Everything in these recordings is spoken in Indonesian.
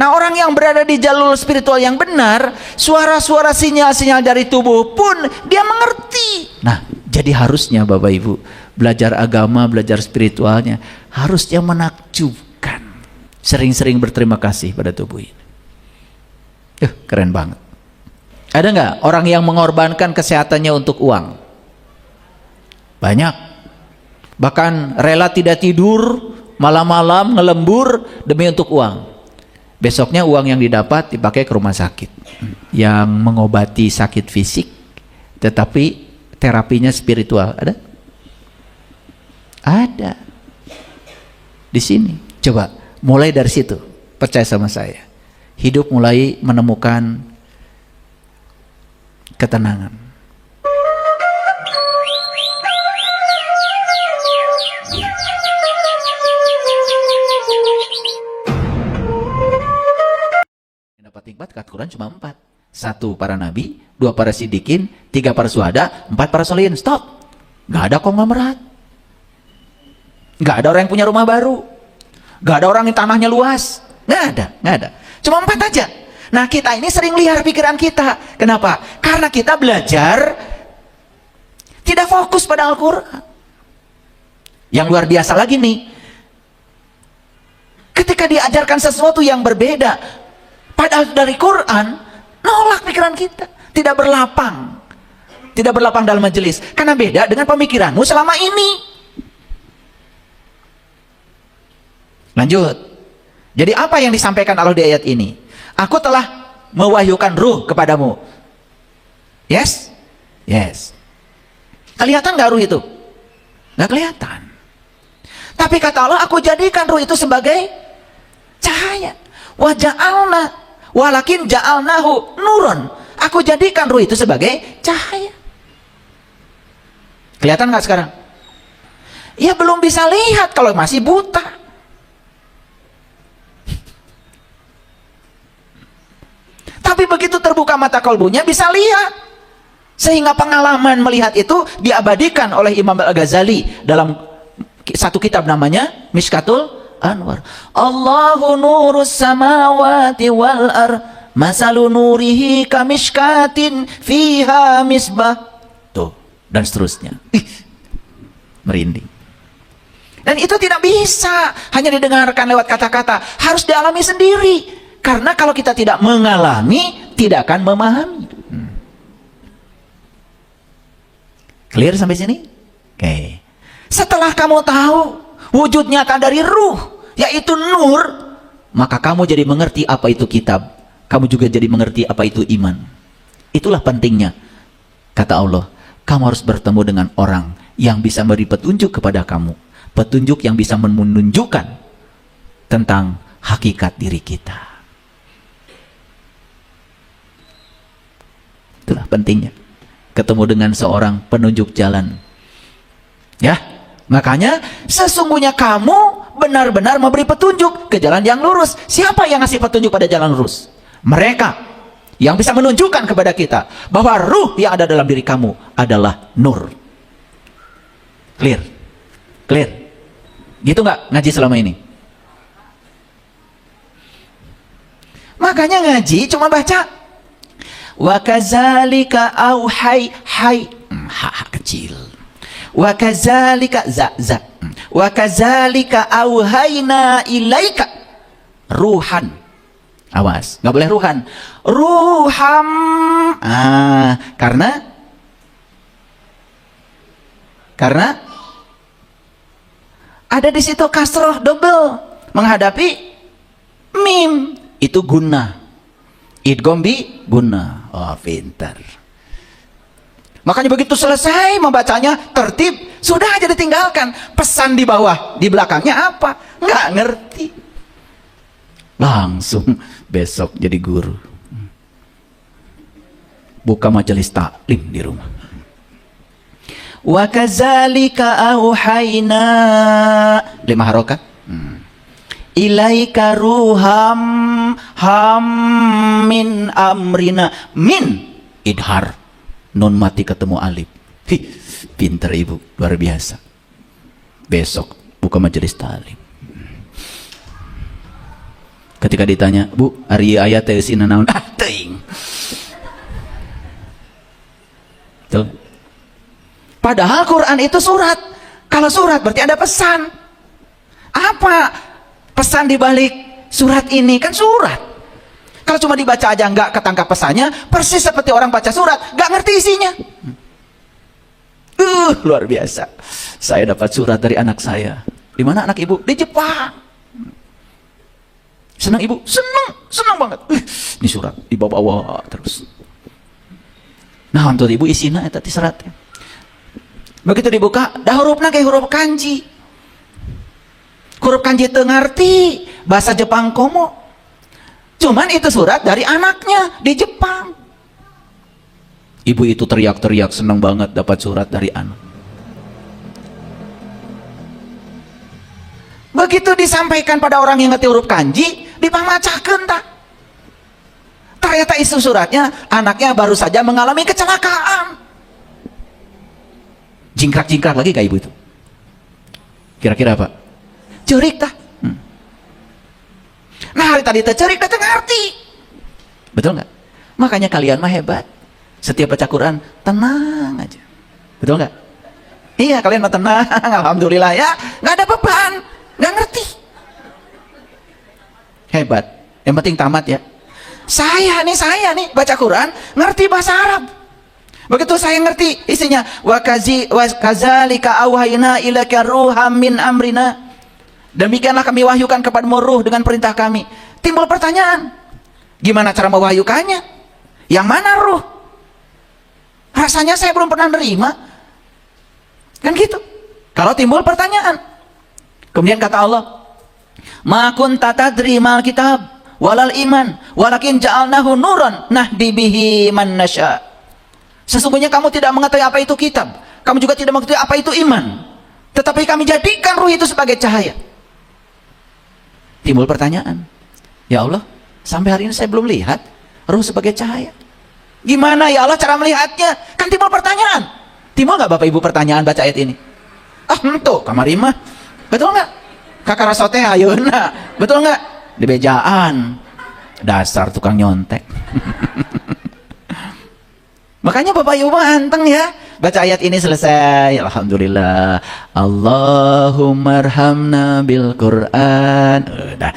Nah, orang yang berada di jalur spiritual yang benar, suara-suara sinyal-sinyal dari tubuh pun dia mengerti. Nah, jadi harusnya Bapak Ibu belajar agama, belajar spiritualnya harusnya menakjubkan. Sering-sering berterima kasih pada tubuh ini. Keren banget. Ada nggak orang yang mengorbankan kesehatannya untuk uang? Banyak. Bahkan rela tidak tidur malam-malam ngelembur demi untuk uang. Besoknya uang yang didapat dipakai ke rumah sakit yang mengobati sakit fisik, tetapi terapinya spiritual. Ada? Ada. Di sini. Coba mulai dari situ. Percaya sama saya. Hidup mulai menemukan ketenangan. Dapat nikmat kat Quran cuma 4. 1 para nabi, 2 para siddiqin, 3 para syuhada, 4 para solihin. Stop. Gak ada konglomerat. Gak ada orang yang punya rumah baru. Gak ada orang yang tanahnya luas. Gak ada. Cuma 4 aja. Nah, kita ini sering liar pikiran kita. Kenapa? Karena kita belajar tidak fokus pada Al-Quran. Yang luar biasa lagi nih, ketika diajarkan sesuatu yang berbeda padahal dari Quran, nolak pikiran kita. Tidak berlapang dalam majelis. Karena beda dengan pemikiranmu selama ini. Lanjut. Jadi apa yang disampaikan Allah di ayat ini? Aku telah mewahyukan ruh kepadamu. Yes? Yes. Kelihatan gak ruh itu? Gak kelihatan. Tapi kata Allah, aku jadikan ruh itu sebagai cahaya. Wa ja'alna walakin ja'alnahu nurun. Aku jadikan ruh itu sebagai cahaya. Kelihatan gak sekarang? Ya belum bisa lihat kalau masih buta. Tapi begitu terbuka mata kalbunya bisa lihat. Sehingga pengalaman melihat itu diabadikan oleh Imam Al-Ghazali dalam satu kitab namanya Mishkatul Anwar. Allahu nurus samawati wal ar, masalu nurihi kamishkatin fiha misbah. Tuh, dan seterusnya. Merinding. Dan itu tidak bisa hanya didengarkan lewat kata-kata, harus dialami sendiri. Karena kalau kita tidak mengalami, tidak akan memahami. Clear sampai sini? Oke. Setelah kamu tahu wujudnya akan dari ruh, yaitu nur, maka kamu jadi mengerti apa itu kitab. Kamu juga jadi mengerti apa itu iman. Itulah pentingnya. Kata Allah, kamu harus bertemu dengan orang yang bisa memberi petunjuk kepada kamu. Petunjuk yang bisa menunjukkan tentang hakikat diri kita. Itulah pentingnya ketemu dengan seorang penunjuk jalan. Ya, makanya sesungguhnya kamu benar-benar memberi petunjuk ke jalan yang lurus. Siapa yang ngasih petunjuk pada jalan lurus? Mereka yang bisa menunjukkan kepada kita bahwa ruh yang ada dalam diri kamu adalah nur. Clear? Clear? Gitu nggak ngaji selama ini? Makanya ngaji cuma baca. Wa kadzalika auhai ha kecil. Wa kadzalika za. Wa kadzalika auhayna ilaika ruhan. Awas, nggak boleh ruhan. Ruham. Karena ada di situ kasroh double menghadapi mim, itu guna. Idgham bi guna. Oh, pintar. Makanya begitu selesai membacanya tertib, sudah aja ditinggalkan. Pesan di bawah, di belakangnya apa? Nggak ngerti. Langsung besok jadi guru. Buka majelis taklim di rumah. Wa kadzalika auhayna 5 harokat. Ilaika ruham min amrina. Min idhar, nun mati ketemu alif. Pinter ibu, luar biasa. Besok buka majelis ta'lim. Ketika ditanya, Bu, hari ayat teh sina naon? Ah, teuing. Tuh. Padahal Quran itu surat. Kalau surat berarti ada pesan. Apa pesan di balik surat ini? Kan surat. Kalau cuma dibaca aja nggak ketangkap pesannya, persis seperti orang baca surat, nggak ngerti isinya. Luar biasa. Saya dapat surat dari anak saya. Di mana anak ibu? Di Jepang. Senang ibu? Senang banget. Ini surat dibawa-bawa terus. Nah, untuk ibu isinya eta ti suratnya. Begitu dibuka, dah hurufna kayak huruf kanji. Huruf kanji teu ngarti, bahasa Jepang komo. Cuman itu surat dari anaknya di Jepang. Ibu itu teriak-teriak senang banget dapat surat dari anak. Begitu disampaikan pada orang yang ngerti huruf kanji, dipamacakeun tak. Ternyata isu suratnya, anaknya baru saja mengalami kecelakaan. Jingkrak-jingkrak lagi kayak ibu itu. Kira-kira apa? Cerik tak? Nah, hari tadi tercerik, datang ngerti. Betul nggak? Makanya kalian mah hebat. Setiap baca Quran, tenang aja. Betul nggak? Iya, kalian mah tenang. Alhamdulillah ya. Nggak ada beban. Nggak ngerti. Hebat. Yang penting tamat ya. Saya nih baca Quran, ngerti bahasa Arab. Begitu saya ngerti isinya, wa kadzalika auhayna ilaika ruham min amrina. Demikianlah kami wahyukan kepadamu ruh dengan perintah kami. Timbul pertanyaan, gimana cara mewahyukannya? Yang mana ruh? Rasanya saya belum pernah nerima. Kan gitu. Kalau timbul pertanyaan. Kemudian kata Allah, ma kunta tadri mal kitab walal iman walakin ja'alnahu nuran nahdi bihi man nasya. Sesungguhnya kamu tidak mengetahui apa itu kitab, kamu juga tidak mengetahui apa itu iman, tetapi kami jadikan ruh itu sebagai cahaya. Timbul pertanyaan, ya Allah, sampai hari ini saya belum lihat ruh sebagai cahaya. Gimana ya Allah cara melihatnya? Kan timbul pertanyaan. Timbul nggak Bapak Ibu pertanyaan baca ayat ini? Tuh kamari mah. Betul nggak? Kakak rasote ayeuna. Betul nggak? Di bejaan. Dasar tukang nyontek. Makanya Bapak Ibu anteng ya. Baca ayat ini selesai. Alhamdulillah. Allahumma arhamna bil Quran. Udah.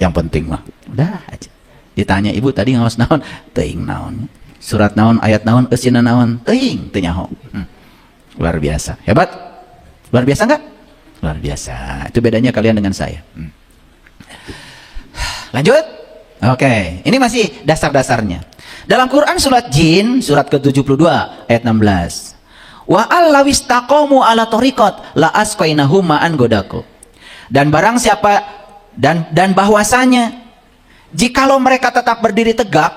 Yang penting mah. Udah aja. Ditanya ibu tadi ngawas naon? Teuing naon. Surat naon, ayat naon, eusina naon? Teuing teu nyaho. Luar biasa. Hebat. Luar biasa enggak? Luar biasa. Itu bedanya kalian dengan saya. Lanjut. Oke, ini masih dasar-dasarnya. Dalam Quran surat Jin, surat ke-72 ayat 16. Wa allawistaqamu ala tariqat la asqainahum ma'an godako. Dan barang siapa dan bahwasanya jikalau mereka tetap berdiri tegak,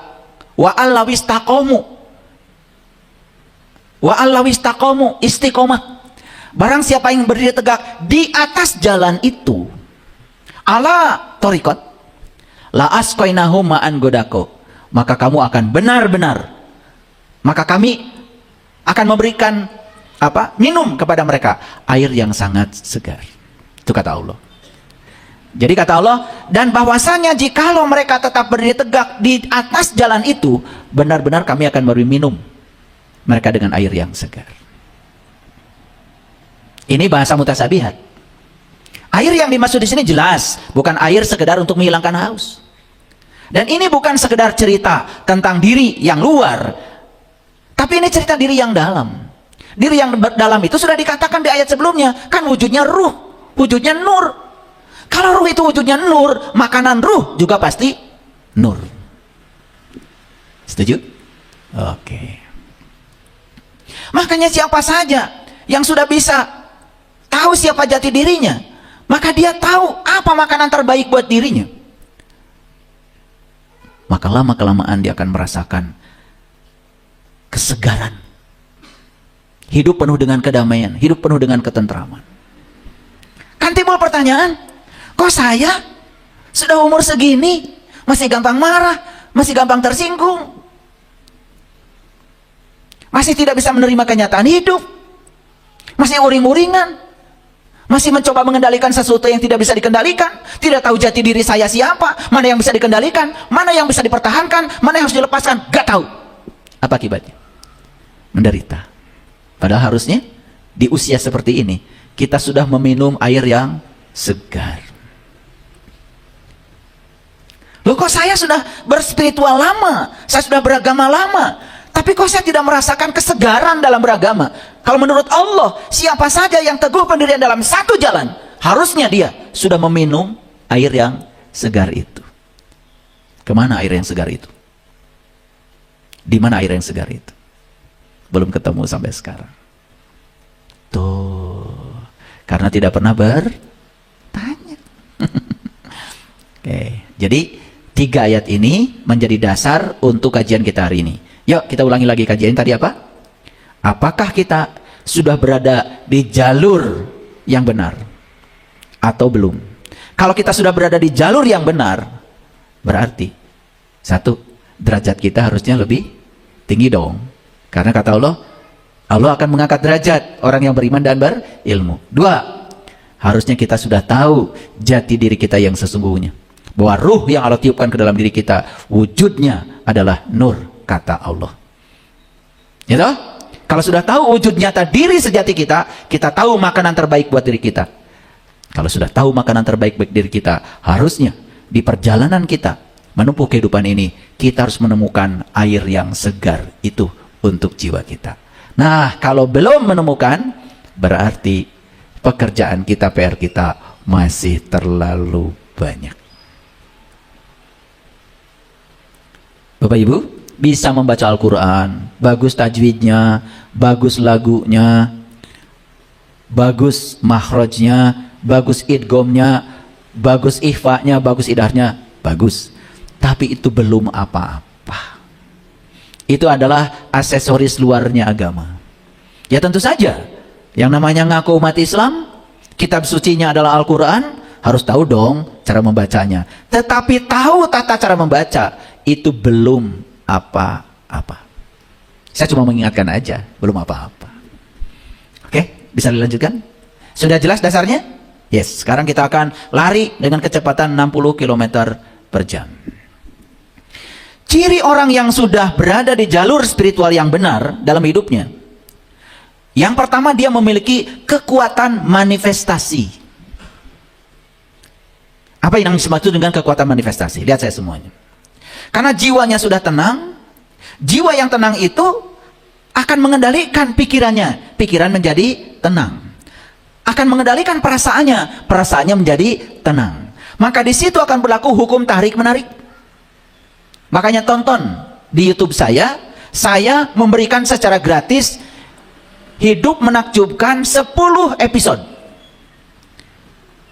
wa allawistaqamu istiqomah. Barang siapa yang berdiri tegak di atas jalan itu, ala tariqat la asqainahum ma'an godako, maka kamu akan benar-benar, maka kami akan memberikan minum kepada mereka air yang sangat segar. Itu kata Allah. Jadi kata Allah, dan bahwasanya jikalau mereka tetap berdiri tegak di atas jalan itu, benar-benar kami akan memberi minum mereka dengan air yang segar. Ini bahasa mutasabihat. Air yang dimaksud di sini jelas, bukan air sekedar untuk menghilangkan haus. Dan ini bukan sekedar cerita tentang diri yang luar, tapi ini cerita diri yang dalam. Diri yang dalam itu sudah dikatakan di ayat sebelumnya, kan wujudnya ruh, wujudnya nur. Kalau ruh itu wujudnya nur, makanan ruh juga pasti nur. Setuju? Oke. Makanya siapa saja yang sudah bisa tahu siapa jati dirinya, maka dia tahu apa makanan terbaik buat dirinya. Maka lama-kelamaan dia akan merasakan kesegaran. Hidup penuh dengan kedamaian, hidup penuh dengan ketentraman. Kan timbul pertanyaan, kok saya sudah umur segini masih gampang marah, masih gampang tersinggung, masih tidak bisa menerima kenyataan hidup, masih uring-uringan, Masih mencoba mengendalikan sesuatu yang tidak bisa dikendalikan. Tidak tahu jati diri saya siapa, mana yang bisa dikendalikan, mana yang bisa dipertahankan, mana yang harus dilepaskan. Gak tahu. Apa akibatnya? Menderita. Padahal harusnya di usia seperti ini kita sudah meminum air yang segar. Loh, kok saya sudah berspiritual lama, saya sudah beragama lama, tapi kok saya tidak merasakan kesegaran dalam beragama? Kalau menurut Allah, siapa saja yang teguh pendirian dalam satu jalan, harusnya dia sudah meminum air yang segar itu. Kemana air yang segar itu? Di mana air yang segar itu? Belum ketemu sampai sekarang. Tuh, karena tidak pernah bertanya. Oke, jadi 3 ayat ini menjadi dasar untuk kajian kita hari ini. Yuk kita ulangi lagi kajian tadi apa? Apakah kita sudah berada di jalur yang benar atau belum? Kalau kita sudah berada di jalur yang benar, berarti 1, derajat kita harusnya lebih tinggi dong. Karena kata Allah, Allah akan mengangkat derajat orang yang beriman dan berilmu. 2, harusnya kita sudah tahu jati diri kita yang sesungguhnya. Bahwa ruh yang Allah tiupkan ke dalam diri kita, wujudnya adalah nur, kata Allah. Ya toh? Kalau sudah tahu wujud nyata diri sejati kita, kita tahu makanan terbaik buat diri kita. Kalau sudah tahu makanan terbaik buat diri kita, harusnya di perjalanan kita menempuh kehidupan ini, kita harus menemukan air yang segar itu untuk jiwa kita. Nah, kalau belum menemukan, berarti pekerjaan kita, PR kita masih terlalu banyak. Bapak Ibu, bisa membaca Al-Quran, bagus tajwidnya, bagus lagunya, bagus makhrajnya, bagus idgomnya, bagus ikhfanya, bagus idahnya, bagus. Tapi itu belum apa-apa. Itu adalah aksesoris luarnya agama. Ya tentu saja, yang namanya ngaku umat Islam, kitab sucinya adalah Al-Quran, harus tahu dong cara membacanya. Tetapi tahu tata cara membaca, itu belum apa-apa. Saya cuma mengingatkan aja, belum apa-apa. Oke, bisa dilanjutkan? Sudah jelas dasarnya? Yes, sekarang kita akan lari dengan kecepatan 60 km per jam. Ciri orang yang sudah berada di jalur spiritual yang benar dalam hidupnya, yang pertama, dia memiliki kekuatan manifestasi. Apa yang dimaksud dengan kekuatan manifestasi? Lihat saya semuanya. Karena jiwanya sudah tenang, jiwa yang tenang itu akan mengendalikan pikirannya. Pikiran menjadi tenang. Akan mengendalikan perasaannya. Perasaannya menjadi tenang. Maka di situ akan berlaku hukum tarik-menarik. Makanya tonton di YouTube saya memberikan secara gratis Hidup Menakjubkan 10 episode.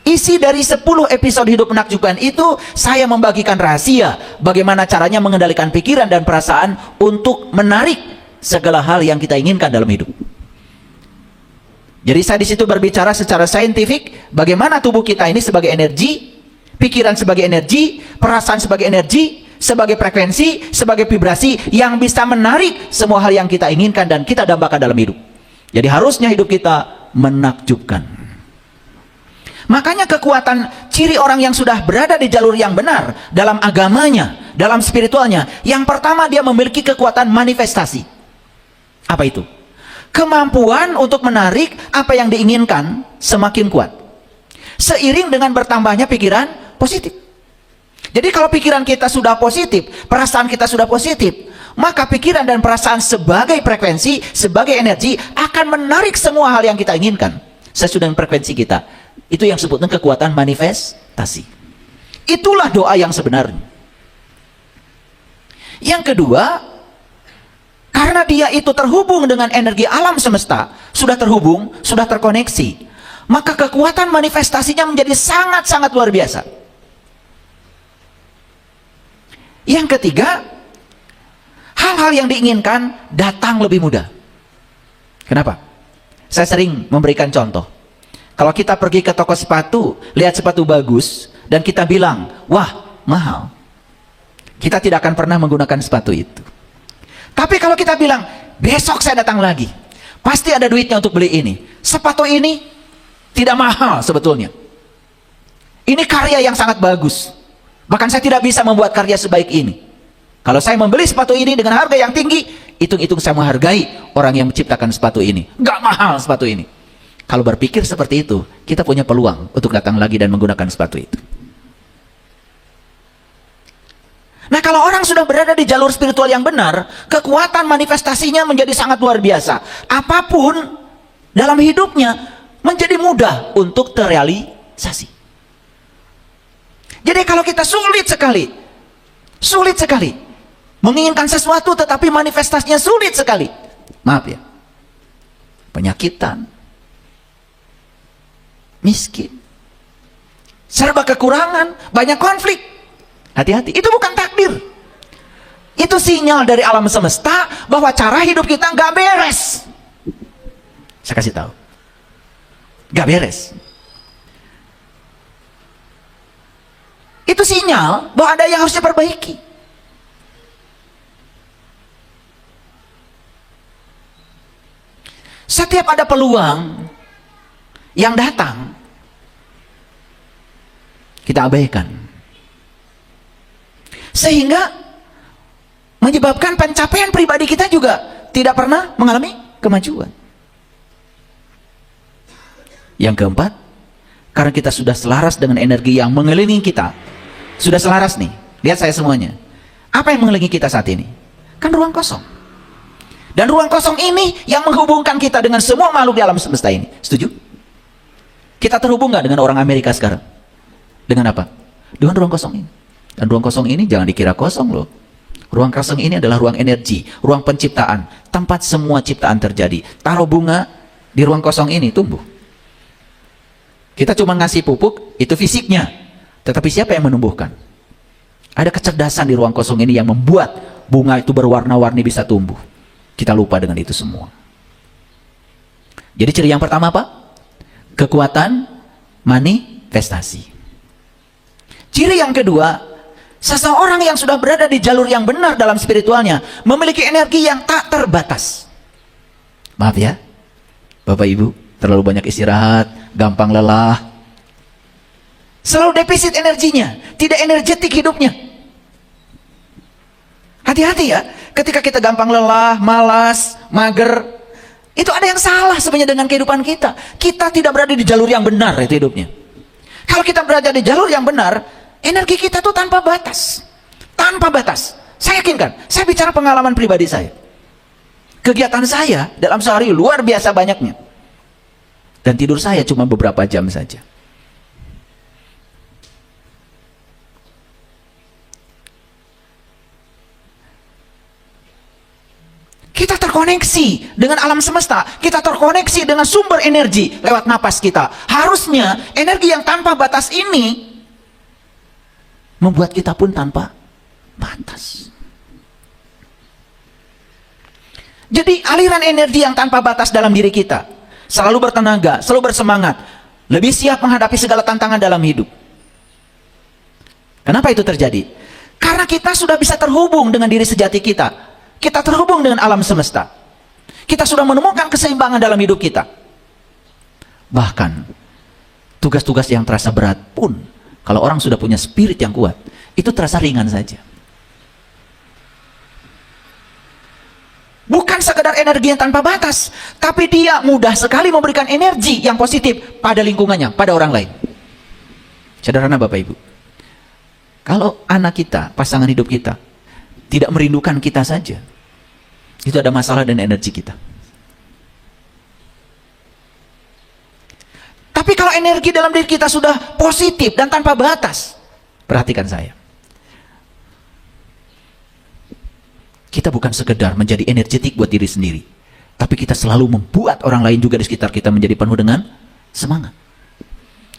Isi dari 10 episode Hidup Menakjubkan itu, saya membagikan rahasia bagaimana caranya mengendalikan pikiran dan perasaan untuk menarik segala hal yang kita inginkan dalam hidup. Jadi saya di situ berbicara secara saintifik bagaimana tubuh kita ini sebagai energi, pikiran sebagai energi, perasaan sebagai energi, sebagai frekuensi, sebagai vibrasi yang bisa menarik semua hal yang kita inginkan dan kita dambakan dalam hidup. Jadi harusnya hidup kita menakjubkan. Makanya kekuatan ciri orang yang sudah berada di jalur yang benar dalam agamanya, dalam spiritualnya, yang pertama dia memiliki kekuatan manifestasi. Apa itu? Kemampuan untuk menarik apa yang diinginkan semakin kuat. Seiring dengan bertambahnya pikiran positif. Jadi kalau pikiran kita sudah positif, perasaan kita sudah positif, maka pikiran dan perasaan sebagai frekuensi, sebagai energi akan menarik semua hal yang kita inginkan sesuai dengan frekuensi kita. Itu yang disebutkan kekuatan manifestasi. Itulah doa yang sebenarnya. Yang kedua, karena dia itu terhubung dengan energi alam semesta, sudah terhubung, sudah terkoneksi, maka kekuatan manifestasinya menjadi sangat-sangat luar biasa. Yang ketiga, hal-hal yang diinginkan datang lebih mudah. Kenapa? Saya sering memberikan contoh. Kalau kita pergi ke toko sepatu, lihat sepatu bagus, dan kita bilang, wah, mahal. Kita tidak akan pernah menggunakan sepatu itu. Tapi kalau kita bilang, besok saya datang lagi, pasti ada duitnya untuk beli ini. Sepatu ini Tidak mahal sebetulnya. Ini karya yang sangat bagus. Bahkan saya tidak bisa membuat karya sebaik ini. Kalau saya membeli sepatu ini dengan harga yang tinggi, hitung-hitung saya menghargai orang yang menciptakan sepatu ini. Nggak mahal sepatu ini. Kalau berpikir seperti itu, kita punya peluang untuk datang lagi dan menggunakan sepatu itu. Nah, kalau orang sudah berada di jalur spiritual yang benar, kekuatan manifestasinya menjadi sangat luar biasa. Apapun dalam hidupnya menjadi mudah untuk terrealisasi. Jadi kalau kita sulit sekali menginginkan sesuatu tetapi manifestasinya sulit sekali. Maaf ya. Penyakitan, miskin, serba kekurangan, banyak konflik. Hati-hati, itu bukan takdir. Itu sinyal dari alam semesta bahwa cara hidup kita nggak beres. Saya kasih tahu, nggak beres. Itu sinyal bahwa ada yang harus diperbaiki. Setiap ada peluang yang datang, kita abaikan. Sehingga menyebabkan pencapaian pribadi kita juga tidak pernah mengalami kemajuan. Yang keempat, karena kita sudah selaras dengan energi yang mengelilingi kita. Sudah selaras nih, lihat saya semuanya. Apa yang mengelilingi kita saat ini? Kan ruang kosong. Dan ruang kosong ini yang menghubungkan kita dengan semua makhluk di alam semesta ini. Setuju? Kita terhubung nggak dengan orang Amerika sekarang? Dengan apa? Dengan ruang kosong ini. Dan ruang kosong ini jangan dikira kosong loh. Ruang kosong ini adalah ruang energi, ruang penciptaan, tempat semua ciptaan terjadi. Taruh bunga di ruang kosong ini, tumbuh. Kita cuma ngasih pupuk, itu fisiknya. Tetapi siapa yang menumbuhkan? Ada kecerdasan di ruang kosong ini yang membuat bunga itu berwarna-warni bisa tumbuh. Kita lupa dengan itu semua. Jadi ciri yang pertama apa? Kekuatan manifestasi. Ciri yang kedua, seseorang yang sudah berada di jalur yang benar dalam spiritualnya memiliki energi yang tak terbatas. Maaf ya, Bapak Ibu, terlalu banyak istirahat, gampang lelah, selalu defisit energinya, tidak energetik hidupnya. Hati-hati ya, ketika kita gampang lelah, malas, mager, itu ada yang salah sebenarnya dengan kehidupan kita. Kita tidak berada di jalur yang benar itu hidupnya. Kalau kita berada di jalur yang benar, energi kita tuh tanpa batas. Tanpa batas. Saya yakinkan, saya bicara pengalaman pribadi saya. Kegiatan saya dalam sehari luar biasa banyaknya. Dan tidur saya cuma beberapa jam saja. Kita terkoneksi dengan alam semesta. Kita terkoneksi dengan sumber energi lewat napas kita. Harusnya energi yang tanpa batas ini membuat kita pun tanpa batas. Jadi aliran energi yang tanpa batas dalam diri kita, selalu bertenaga, selalu bersemangat, lebih siap menghadapi segala tantangan dalam hidup. Kenapa itu terjadi? Karena kita sudah bisa terhubung dengan diri sejati kita. Kita terhubung dengan alam semesta. Kita sudah menemukan keseimbangan dalam hidup kita. Bahkan tugas-tugas yang terasa berat pun, kalau orang sudah punya spirit yang kuat, itu terasa ringan saja. Bukan sekedar energi yang tanpa batas, tapi dia mudah sekali memberikan energi yang positif pada lingkungannya, pada orang lain. Sederhana Bapak Ibu, kalau anak kita, pasangan hidup kita, tidak merindukan kita saja, itu ada masalah dengan energi kita. Tapi kalau energi dalam diri kita sudah positif dan tanpa batas, perhatikan saya, kita bukan sekedar menjadi energetik buat diri sendiri, tapi kita selalu membuat orang lain juga di sekitar kita menjadi penuh dengan semangat.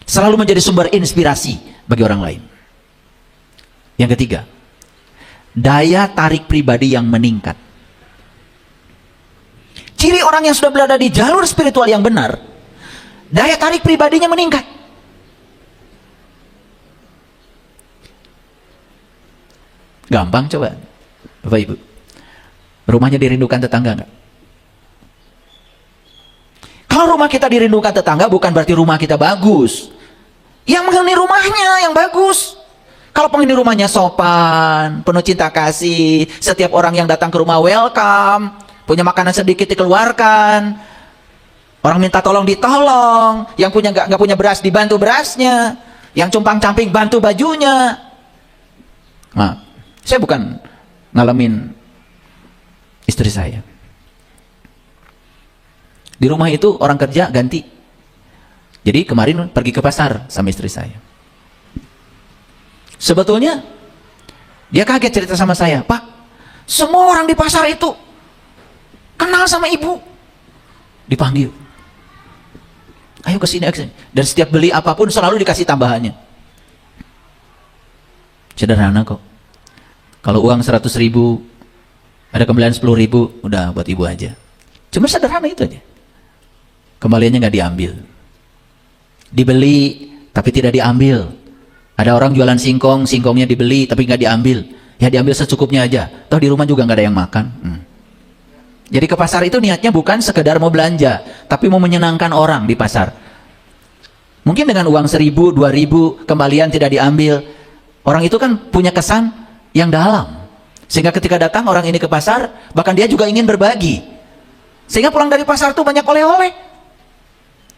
Selalu menjadi sumber inspirasi bagi orang lain. Yang ketiga, daya tarik pribadi yang meningkat. Ciri orang yang sudah berada di jalur spiritual yang benar, daya tarik pribadinya meningkat. Gampang coba, Bapak Ibu. Rumahnya dirindukan tetangga enggak? Kalau rumah kita dirindukan tetangga bukan berarti rumah kita bagus. Yang menghuni rumahnya yang bagus. Kalau penghuni rumahnya sopan, penuh cinta kasih, setiap orang yang datang ke rumah welcome, punya makanan sedikit dikeluarkan, orang minta tolong ditolong, yang punya nggak punya beras dibantu berasnya, yang compang-camping bantu bajunya. Nah, saya bukan ngalamin istri saya. Di rumah itu orang kerja ganti. Jadi kemarin pergi ke pasar sama istri saya. Sebetulnya dia kaget cerita sama saya, Pak, semua orang di pasar itu kenal sama ibu. Dipanggil, ayo ke sini. Dan setiap beli apapun selalu dikasih tambahannya. Sederhana kok. Kalau uang 100.000, ada kembalian 10.000, udah buat ibu aja. Cuma sederhana itu aja. Kembaliannya nggak diambil. Dibeli tapi tidak diambil. Ada orang jualan singkong, singkongnya dibeli tapi nggak diambil. Ya diambil secukupnya aja. Toh di rumah juga nggak ada yang makan. Jadi ke pasar itu niatnya bukan sekedar mau belanja, tapi mau menyenangkan orang di pasar. Mungkin dengan uang 1.000, 2.000 kembalian tidak diambil. Orang itu kan punya kesan yang dalam. Sehingga ketika datang orang ini ke pasar, bahkan dia juga ingin berbagi. Sehingga pulang dari pasar itu banyak oleh-oleh.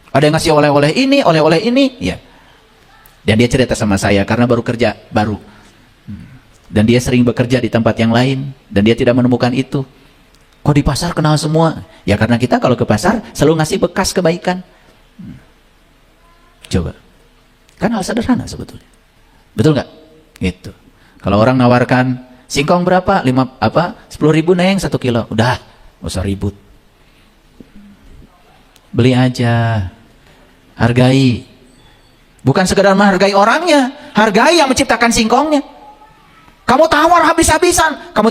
Ada yang ngasih oleh-oleh ini, ya. Dan dia cerita sama saya karena baru kerja baru. Dan dia sering bekerja di tempat yang lain dan dia tidak menemukan itu. Kok di pasar kenal semua? Ya karena kita kalau ke pasar selalu ngasih bekas kebaikan. Coba. Kan hal sederhana sebetulnya. Betul nggak? Gitu. Kalau orang nawarkan singkong berapa? 10.000 neng 1 kilo. Udah, nggak usah ribut. Beli aja. Hargai. Bukan sekedar menghargai orangnya, hargai yang menciptakan singkongnya. Kamu tawar habis-habisan, kamu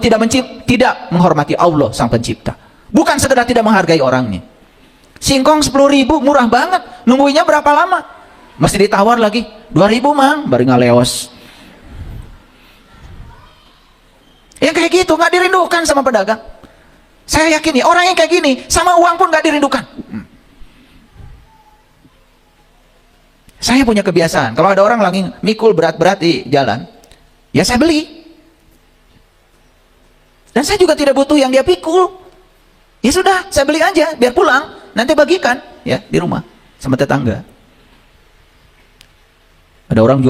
tidak menghormati Allah sang pencipta. Bukan sekedar tidak menghargai orangnya. Singkong 10.000 murah banget, nungguinnya berapa lama? Masih ditawar lagi, 2.000 mang, baru ngaleos. Yang kayak gitu nggak dirindukan sama pedagang. Saya yakin nih, orang yang kayak gini sama uang pun nggak dirindukan. Saya punya kebiasaan, kalau ada orang lagi mikul berat-berat di jalan, ya saya beli. Dan saya juga tidak butuh yang dia pikul. Ya sudah, saya beli aja, biar pulang, nanti bagikan ya di rumah sama tetangga. Ada orang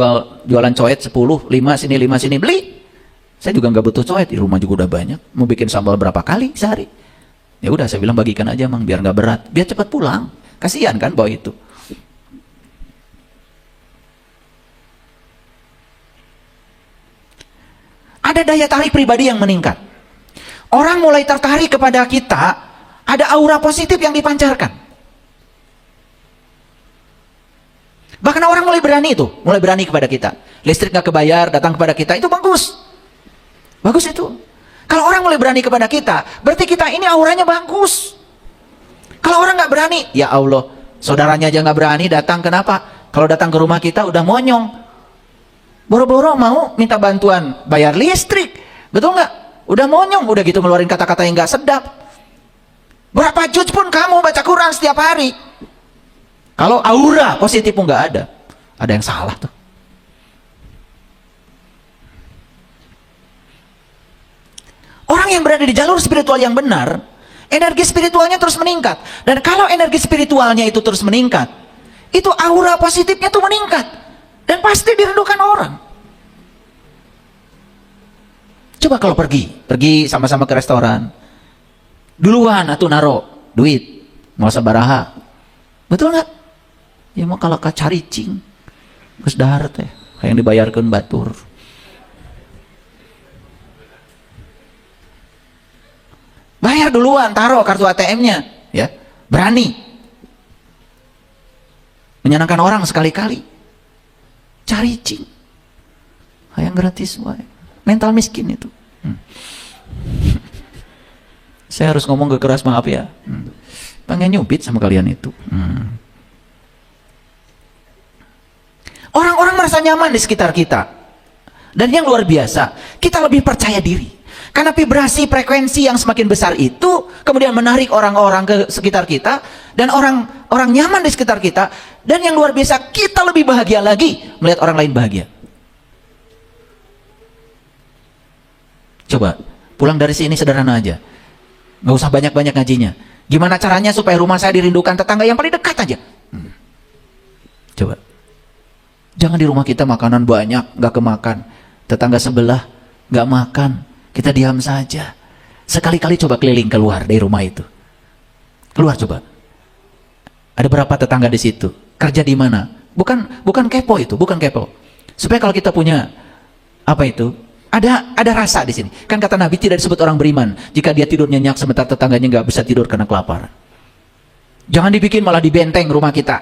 jualan coet 10, 5 sini, beli. Saya juga nggak butuh coet, di rumah juga udah banyak. Mau bikin sambal berapa kali sehari? Ya udah, saya bilang bagikan aja mang, biar nggak berat, biar cepat pulang. Kasihan kan bawa itu. Ada daya tarik pribadi yang meningkat. Orang mulai tertarik kepada kita, ada aura positif yang dipancarkan. Bahkan orang mulai berani kepada kita. Listrik nggak kebayar, datang kepada kita, itu bagus. Bagus itu. Kalau orang mulai berani kepada kita, berarti kita ini auranya bagus. Kalau orang nggak berani, ya Allah, saudaranya aja nggak berani datang, kenapa? Kalau datang ke rumah kita udah monyong. Boro-boro mau minta bantuan bayar listrik, betul nggak? Udah monyong, udah gitu ngeluarin kata-kata yang nggak sedap. Berapa juz pun kamu baca Quran setiap hari, kalau aura positif pun nggak ada yang salah tuh. Orang yang berada di jalur spiritual yang benar, energi spiritualnya terus meningkat. Dan kalau energi spiritualnya itu terus meningkat, itu aura positifnya tuh meningkat. Dan pasti dirindukan orang. Coba kalau pergi sama-sama ke restoran, duluan atuh naro duit, mau sabaraha, betul nggak? Ya mau kalau kacaricing, geus dahar teh, yang dibayarkan batur. Bayar duluan, taruh kartu ATM-nya, ya, berani menyenangkan orang sekali-kali. Cari cing, yang gratis, wae. Mental miskin itu. Saya harus ngomong keras, maaf ya. Pengen nyubit sama kalian itu. Orang-orang merasa nyaman di sekitar kita. Dan yang luar biasa, kita lebih percaya diri. Karena vibrasi frekuensi yang semakin besar itu kemudian menarik orang-orang ke sekitar kita, Dan orang nyaman di sekitar kita. Dan yang luar biasa, kita lebih bahagia lagi melihat orang lain bahagia. Coba, pulang dari sini sederhana aja. Nggak usah banyak-banyak ngajinya. Gimana caranya supaya rumah saya dirindukan tetangga yang paling dekat aja? Coba. Jangan di rumah kita makanan banyak, nggak kemakan. Tetangga sebelah nggak makan. Kita diam saja. Sekali-kali coba keliling keluar dari rumah itu. Keluar coba. Ada berapa tetangga di situ? Kerja di mana? Bukan kepo itu, bukan kepo. Supaya kalau kita punya apa itu? Ada rasa di sini. Kan kata Nabi tidak disebut orang beriman jika dia tidur nyenyak sementara tetangganya nggak bisa tidur karena kelaparan. Jangan dibikin malah di benteng rumah kita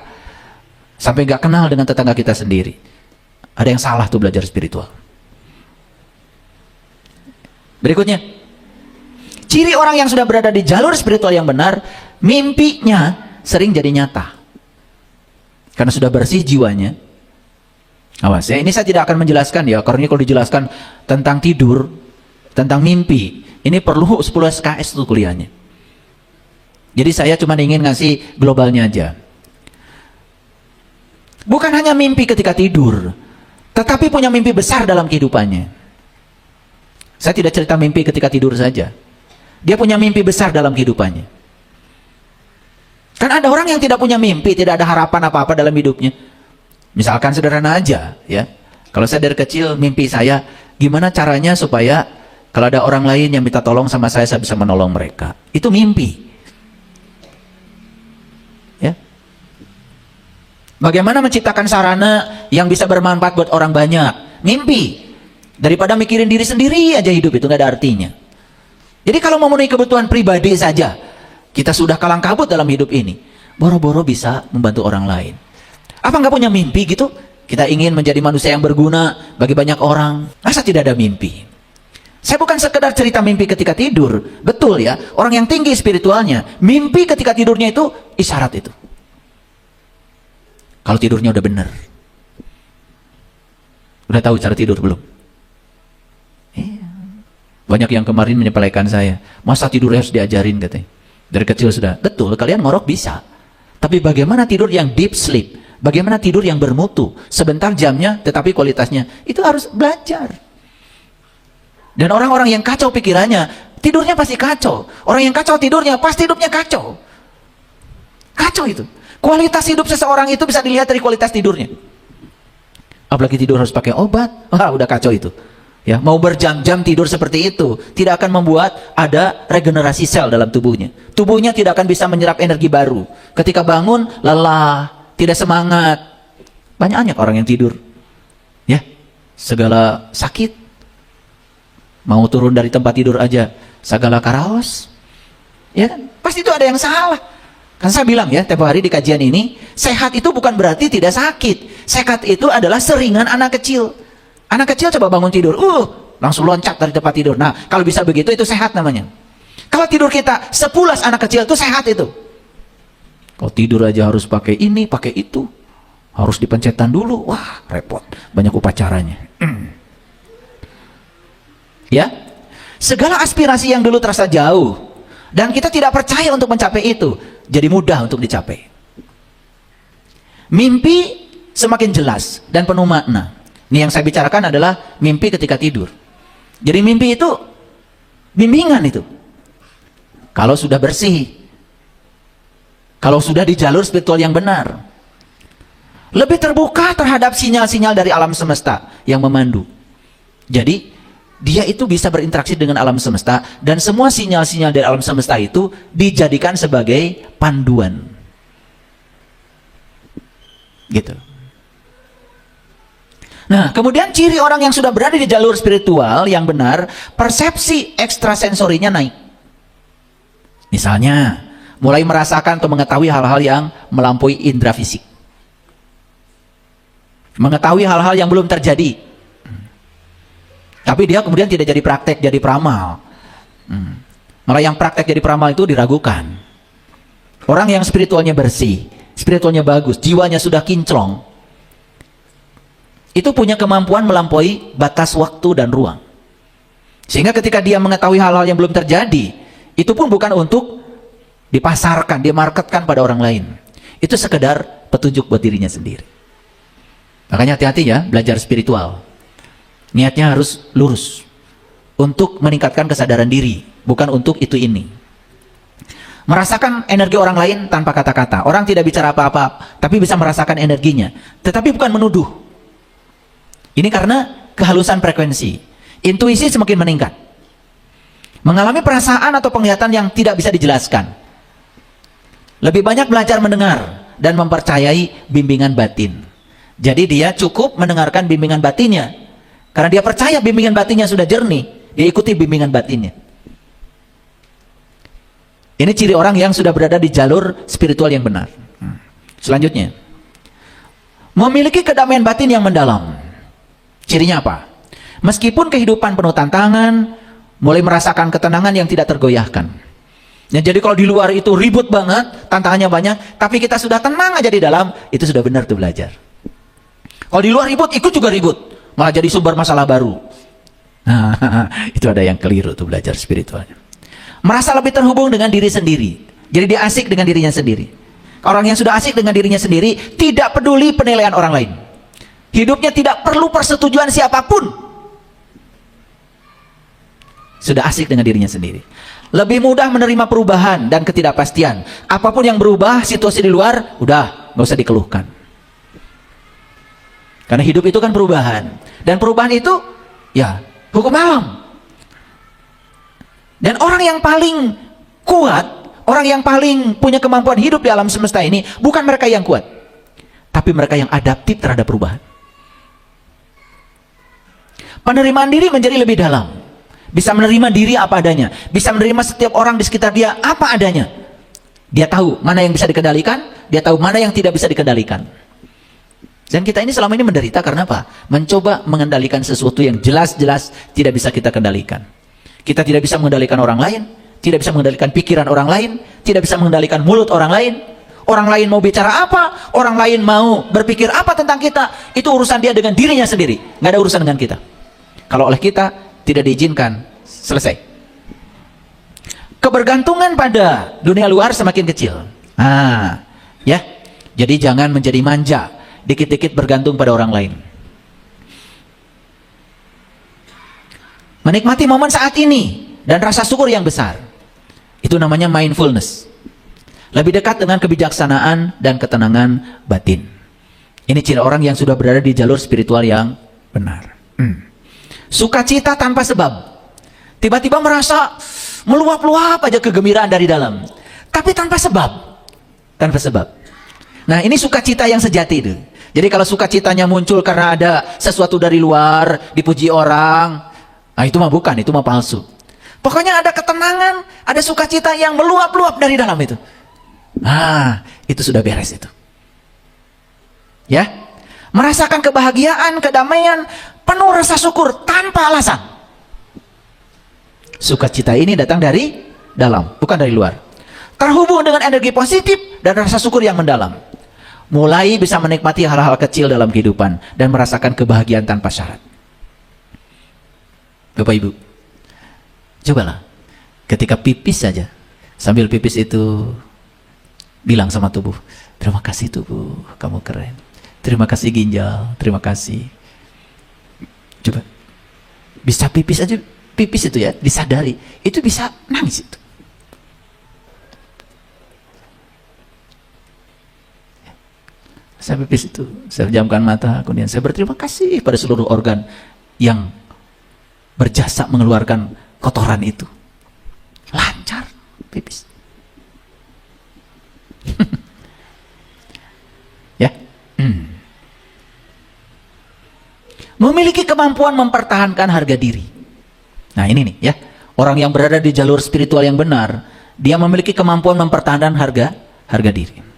sampai nggak kenal dengan tetangga kita sendiri. Ada yang salah tuh belajar spiritual. Berikutnya, ciri orang yang sudah berada di jalur spiritual yang benar, mimpinya sering jadi nyata. Karena sudah bersih jiwanya. Awas ya, ini saya tidak akan menjelaskan ya, karena ini kalau dijelaskan tentang tidur, tentang mimpi, ini perlu 10 SKS tuh kuliahnya. Jadi saya cuma ingin ngasih globalnya aja. Bukan hanya mimpi ketika tidur, tetapi punya mimpi besar dalam kehidupannya. Saya tidak cerita mimpi ketika tidur saja. Dia punya mimpi besar dalam kehidupannya. Kan ada orang yang tidak punya mimpi, tidak ada harapan apa-apa dalam hidupnya. Misalkan sederhana aja, ya. Kalau saya dari kecil, mimpi saya, gimana caranya supaya kalau ada orang lain yang minta tolong sama saya bisa menolong mereka. Itu mimpi. Ya. Bagaimana menciptakan sarana yang bisa bermanfaat buat orang banyak? Mimpi. Daripada mikirin diri sendiri aja hidup itu nggak ada artinya. Jadi kalau memenuhi kebutuhan pribadi saja, kita sudah kalang kabut dalam hidup ini. Boro-boro bisa membantu orang lain. Apa nggak punya mimpi gitu? Kita ingin menjadi manusia yang berguna bagi banyak orang. Masa tidak ada mimpi? Saya bukan sekedar cerita mimpi ketika tidur. Betul ya, orang yang tinggi spiritualnya, mimpi ketika tidurnya itu isyarat itu. Kalau tidurnya udah benar. Udah tahu cara tidur belum? Banyak yang kemarin menyepelekan saya. Masa tidur harus diajarin katanya. Dari kecil sudah. Betul, kalian ngorok bisa. Tapi bagaimana tidur yang deep sleep? Bagaimana tidur yang bermutu? Sebentar jamnya, tetapi kualitasnya. Itu harus belajar. Dan orang-orang yang kacau pikirannya, tidurnya pasti kacau. Orang yang kacau tidurnya, pasti hidupnya kacau. Kacau itu. Kualitas hidup seseorang itu bisa dilihat dari kualitas tidurnya. Apalagi tidur harus pakai obat. Wah, udah kacau itu. Ya, mau berjam-jam tidur seperti itu tidak akan membuat ada regenerasi sel dalam tubuhnya. Tubuhnya tidak akan bisa menyerap energi baru. Ketika bangun lelah, tidak semangat. Banyak orang yang tidur. Ya, segala sakit. Mau turun dari tempat tidur aja segala karaos. Ya kan? Pasti itu ada yang salah. Kan saya bilang ya, tempo hari di kajian ini, sehat itu bukan berarti tidak sakit. Sehat itu adalah seringan anak kecil. Anak kecil coba bangun tidur, langsung loncat dari tempat tidur. Nah, kalau bisa begitu itu sehat namanya. Kalau tidur kita sepulas anak kecil itu sehat itu. Kalau tidur aja harus pakai ini, pakai itu. Harus dipencetan dulu. Wah, repot. Banyak upacaranya. Ya. Segala aspirasi yang dulu terasa jauh dan kita tidak percaya untuk mencapai itu, jadi mudah untuk dicapai. Mimpi semakin jelas dan penuh makna. Ini yang saya bicarakan adalah mimpi ketika tidur. Jadi mimpi itu bimbingan itu. Kalau sudah bersih, kalau sudah di jalur spiritual yang benar, lebih terbuka terhadap sinyal-sinyal dari alam semesta yang memandu. Jadi dia itu bisa berinteraksi dengan alam semesta dan semua sinyal-sinyal dari alam semesta itu dijadikan sebagai panduan. Gitu. Nah, kemudian ciri orang yang sudah berada di jalur spiritual yang benar, persepsi ekstrasensorinya naik. Misalnya, mulai merasakan atau mengetahui hal-hal yang melampaui indera fisik. Mengetahui hal-hal yang belum terjadi. Tapi dia kemudian tidak jadi praktek, jadi peramal. Malah yang praktek jadi peramal itu diragukan. Orang yang spiritualnya bersih, spiritualnya bagus, jiwanya sudah kinclong, itu punya kemampuan melampaui batas waktu dan ruang. Sehingga ketika dia mengetahui hal-hal yang belum terjadi, itu pun bukan untuk dipasarkan, dimarketkan pada orang lain. Itu sekedar petunjuk buat dirinya sendiri. Makanya hati-hati ya belajar spiritual. Niatnya harus lurus. Untuk meningkatkan kesadaran diri, bukan untuk itu ini. Merasakan energi orang lain tanpa kata-kata. Orang tidak bicara apa-apa, tapi bisa merasakan energinya. Tetapi bukan menuduh. Ini karena kehalusan frekuensi. Intuisi semakin meningkat. Mengalami perasaan atau penglihatan yang tidak bisa dijelaskan. Lebih banyak belajar mendengar dan mempercayai bimbingan batin. Jadi dia cukup mendengarkan bimbingan batinnya. Karena dia percaya bimbingan batinnya sudah jernih, dia ikuti bimbingan batinnya. Ini ciri orang yang sudah berada di jalur spiritual yang benar. Selanjutnya, memiliki kedamaian batin yang mendalam. Cirinya apa? Meskipun kehidupan penuh tantangan, mulai merasakan ketenangan yang tidak tergoyahkan. Ya, jadi kalau di luar itu ribut banget, tantangannya banyak, tapi kita sudah tenang aja di dalam, itu sudah benar tuh belajar. Kalau di luar ribut, ikut juga ribut, malah jadi sumber masalah baru. Nah, itu ada yang keliru tuh belajar spiritualnya. Merasa lebih terhubung dengan diri sendiri. Jadi dia asik dengan dirinya sendiri. Orang yang sudah asik dengan dirinya sendiri, tidak peduli penilaian orang lain. Hidupnya tidak perlu persetujuan siapapun. Sudah asik dengan dirinya sendiri. Lebih mudah menerima perubahan dan ketidakpastian. Apapun yang berubah, situasi di luar, udah, nggak usah dikeluhkan. Karena hidup itu kan perubahan. Dan perubahan itu, ya, hukum alam. Dan orang yang paling kuat, orang yang paling punya kemampuan hidup di alam semesta ini, bukan mereka yang kuat. Tapi mereka yang adaptif terhadap perubahan. Penerimaan diri menjadi lebih dalam. Bisa menerima diri apa adanya. Bisa menerima setiap orang di sekitar dia apa adanya. Dia tahu mana yang bisa dikendalikan, dia tahu mana yang tidak bisa dikendalikan. Dan kita ini selama ini menderita karena apa? Mencoba mengendalikan sesuatu yang jelas-jelas tidak bisa kita kendalikan. Kita tidak bisa mengendalikan orang lain, tidak bisa mengendalikan pikiran orang lain, tidak bisa mengendalikan mulut orang lain. Orang lain mau bicara apa, orang lain mau berpikir apa tentang kita, itu urusan dia dengan dirinya sendiri. Nggak ada urusan dengan kita. Kalau oleh kita tidak diizinkan, selesai. Kebergantungan pada dunia luar semakin kecil. Ya. Jadi jangan menjadi manja, dikit-dikit bergantung pada orang lain. Menikmati momen saat ini dan rasa syukur yang besar. Itu namanya mindfulness. Lebih dekat dengan kebijaksanaan dan ketenangan batin. Ini ciri orang yang sudah berada di jalur spiritual yang benar. Sukacita tanpa sebab. Tiba-tiba merasa meluap-luap aja kegembiraan dari dalam. Tapi tanpa sebab. Tanpa sebab. Nah, ini sukacita yang sejati itu. Jadi kalau sukacitanya muncul karena ada sesuatu dari luar, dipuji orang, nah itu mah bukan, itu mah palsu. Pokoknya ada ketenangan, ada sukacita yang meluap-luap dari dalam itu. Itu sudah beres itu. Ya. Merasakan kebahagiaan, kedamaian, penuh rasa syukur tanpa alasan. Sukacita ini datang dari dalam, bukan dari luar. Terhubung dengan energi positif dan rasa syukur yang mendalam. Mulai bisa menikmati hal-hal kecil dalam kehidupan dan merasakan kebahagiaan tanpa syarat. Bapak Ibu, cobalah ketika pipis saja, sambil pipis itu bilang sama tubuh, terima kasih tubuh, kamu keren. Terima kasih ginjal, terima kasih. Coba, bisa pipis aja, pipis itu ya, disadari, itu bisa nangis itu. Saya pipis itu, saya pejamkan mata, kemudian saya berterima kasih pada seluruh organ yang berjasa mengeluarkan kotoran itu. Lancar pipis. Ya. Memiliki kemampuan mempertahankan harga diri. Nah ini nih ya, orang yang berada di jalur spiritual yang benar, dia memiliki kemampuan mempertahankan harga diri.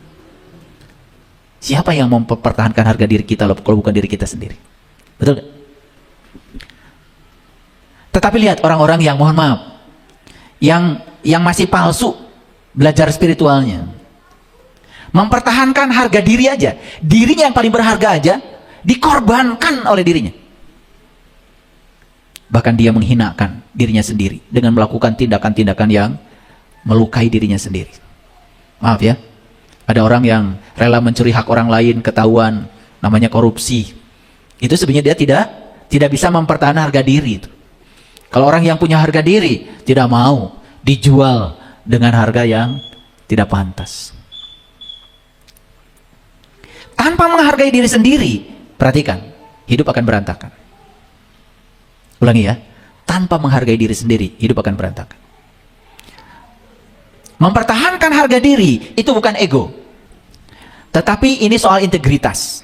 Siapa yang mempertahankan harga diri kita kalau bukan diri kita sendiri? Betul gak? Tetapi lihat orang-orang yang mohon maaf, yang masih palsu belajar spiritualnya, mempertahankan harga diri aja, dirinya yang paling berharga aja dikorbankan oleh dirinya. Bahkan dia menghinakan dirinya sendiri dengan melakukan tindakan-tindakan yang melukai dirinya sendiri. Maaf ya. Ada orang yang rela mencuri hak orang lain, ketahuan, namanya korupsi. Itu sebenarnya dia tidak bisa mempertahankan harga diri itu. Kalau orang yang punya harga diri tidak mau dijual dengan harga yang tidak pantas. Tanpa menghargai diri sendiri, perhatikan, hidup akan berantakan. Ulangi ya, tanpa menghargai diri sendiri, hidup akan berantakan. Mempertahankan harga diri itu bukan ego, tetapi ini soal integritas.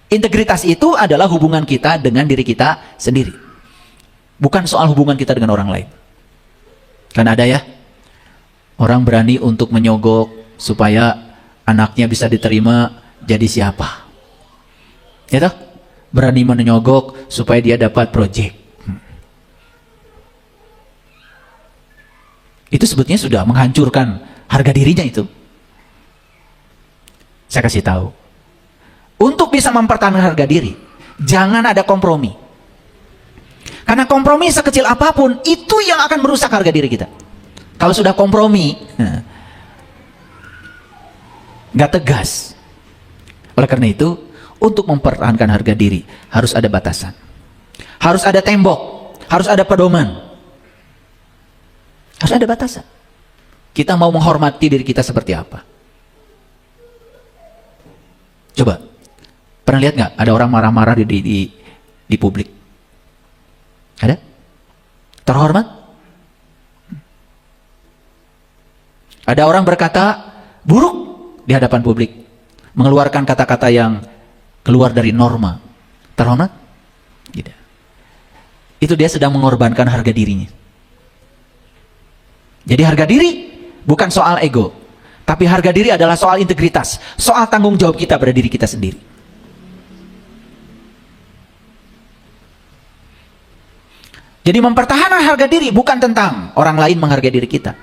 Integritas itu adalah hubungan kita dengan diri kita sendiri, bukan soal hubungan kita dengan orang lain. Kan ada ya, orang berani untuk menyogok supaya anaknya bisa diterima jadi siapa, ya toh? Berani menyogok supaya dia dapat proyek. Itu sebetulnya sudah menghancurkan harga dirinya itu. Saya kasih tahu, untuk bisa mempertahankan harga diri, jangan ada kompromi. Karena kompromi sekecil apapun, itu yang akan merusak harga diri kita. Kalau sudah kompromi, nggak tegas. Oleh karena itu, untuk mempertahankan harga diri, harus ada batasan. Harus ada tembok, harus ada pedoman. Harus ada batasan. Kita mau menghormati diri kita seperti apa? Coba, pernah lihat nggak ada orang marah-marah di publik? Ada? Terhormat? Ada orang berkata buruk di hadapan publik, mengeluarkan kata-kata yang keluar dari norma. Terhormat? Tidak. Itu dia sedang mengorbankan harga dirinya. Jadi harga diri bukan soal ego, tapi harga diri adalah soal integritas, soal tanggung jawab kita pada diri kita sendiri. Jadi mempertahankan harga diri bukan tentang orang lain menghargai diri kita,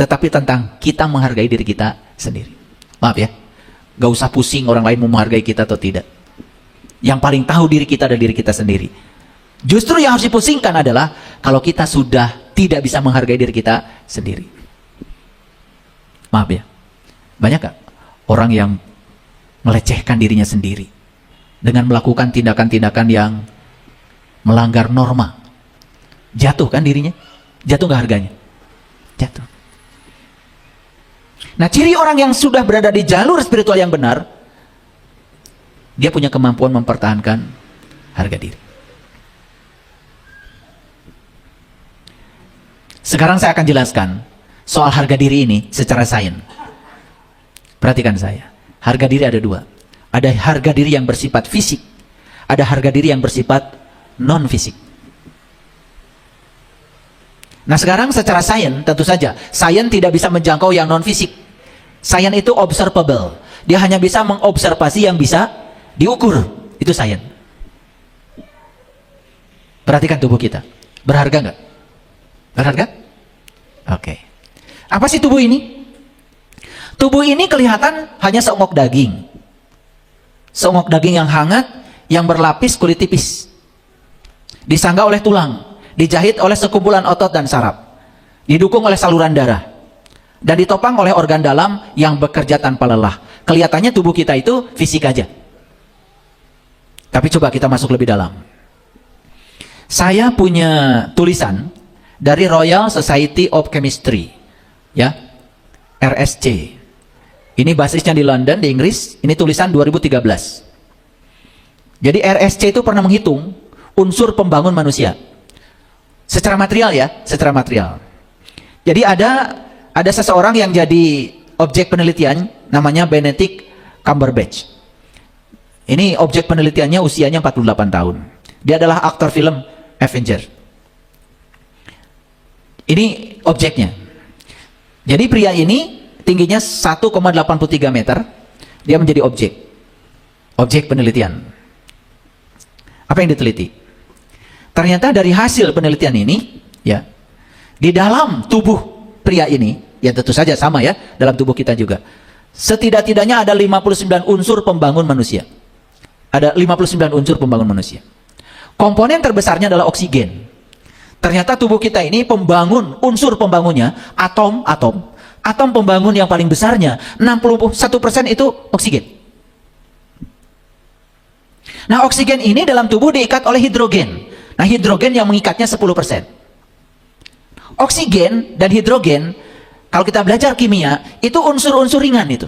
tetapi tentang kita menghargai diri kita sendiri. Maaf ya, gak usah pusing orang lain mau menghargai kita atau tidak. Yang paling tahu diri kita adalah diri kita sendiri. Justru yang harus dipusingkan adalah kalau kita sudah tidak bisa menghargai diri kita sendiri. Maaf ya, banyak gak orang yang melecehkan dirinya sendiri dengan melakukan tindakan-tindakan yang melanggar norma? Jatuh kan dirinya? Jatuh gak harganya? Jatuh. Nah, ciri orang yang sudah berada di jalur spiritual yang benar, dia punya kemampuan mempertahankan harga diri. Sekarang saya akan jelaskan soal harga diri ini secara sains. Perhatikan saya. Harga diri ada dua. Ada harga diri yang bersifat fisik, ada harga diri yang bersifat non-fisik. Nah sekarang secara sains, tentu saja sains tidak bisa menjangkau yang non-fisik. Sains itu observable. Dia hanya bisa mengobservasi yang bisa diukur. Itu sains. Perhatikan tubuh kita. Berharga nggak? Berharga? Oke. Apa sih tubuh ini? Tubuh ini kelihatan hanya seonggok daging. Seonggok daging yang hangat, yang berlapis kulit tipis. Disangga oleh tulang, dijahit oleh sekumpulan otot dan saraf, didukung oleh saluran darah, dan ditopang oleh organ dalam yang bekerja tanpa lelah. Kelihatannya tubuh kita itu fisik aja. Tapi coba kita masuk lebih dalam. Saya punya tulisan dari Royal Society of Chemistry, ya, RSC. Ini basisnya di London, di Inggris. Ini tulisan 2013. Jadi RSC itu pernah menghitung unsur pembangun manusia secara material, ya, secara material. Jadi ada seseorang yang jadi objek penelitian, namanya Benedict Cumberbatch. Ini objek penelitiannya usianya 48 tahun. Dia adalah aktor film Avenger. Ini objeknya. Jadi pria ini tingginya 1,83 meter. Dia menjadi objek penelitian. Apa yang diteliti? Ternyata dari hasil penelitian ini, ya, di dalam tubuh pria ini, ya tentu saja sama ya, dalam tubuh kita juga, setidak-tidaknya ada 59 unsur pembangun manusia. Ada 59 unsur pembangun manusia. Komponen terbesarnya adalah oksigen. Ternyata tubuh kita ini unsur pembangunnya, atom-atom, atom pembangun yang paling besarnya, 61% itu oksigen. Nah, oksigen ini dalam tubuh diikat oleh hidrogen. Nah, hidrogen yang mengikatnya 10%. Oksigen dan hidrogen, kalau kita belajar kimia, itu unsur-unsur ringan itu.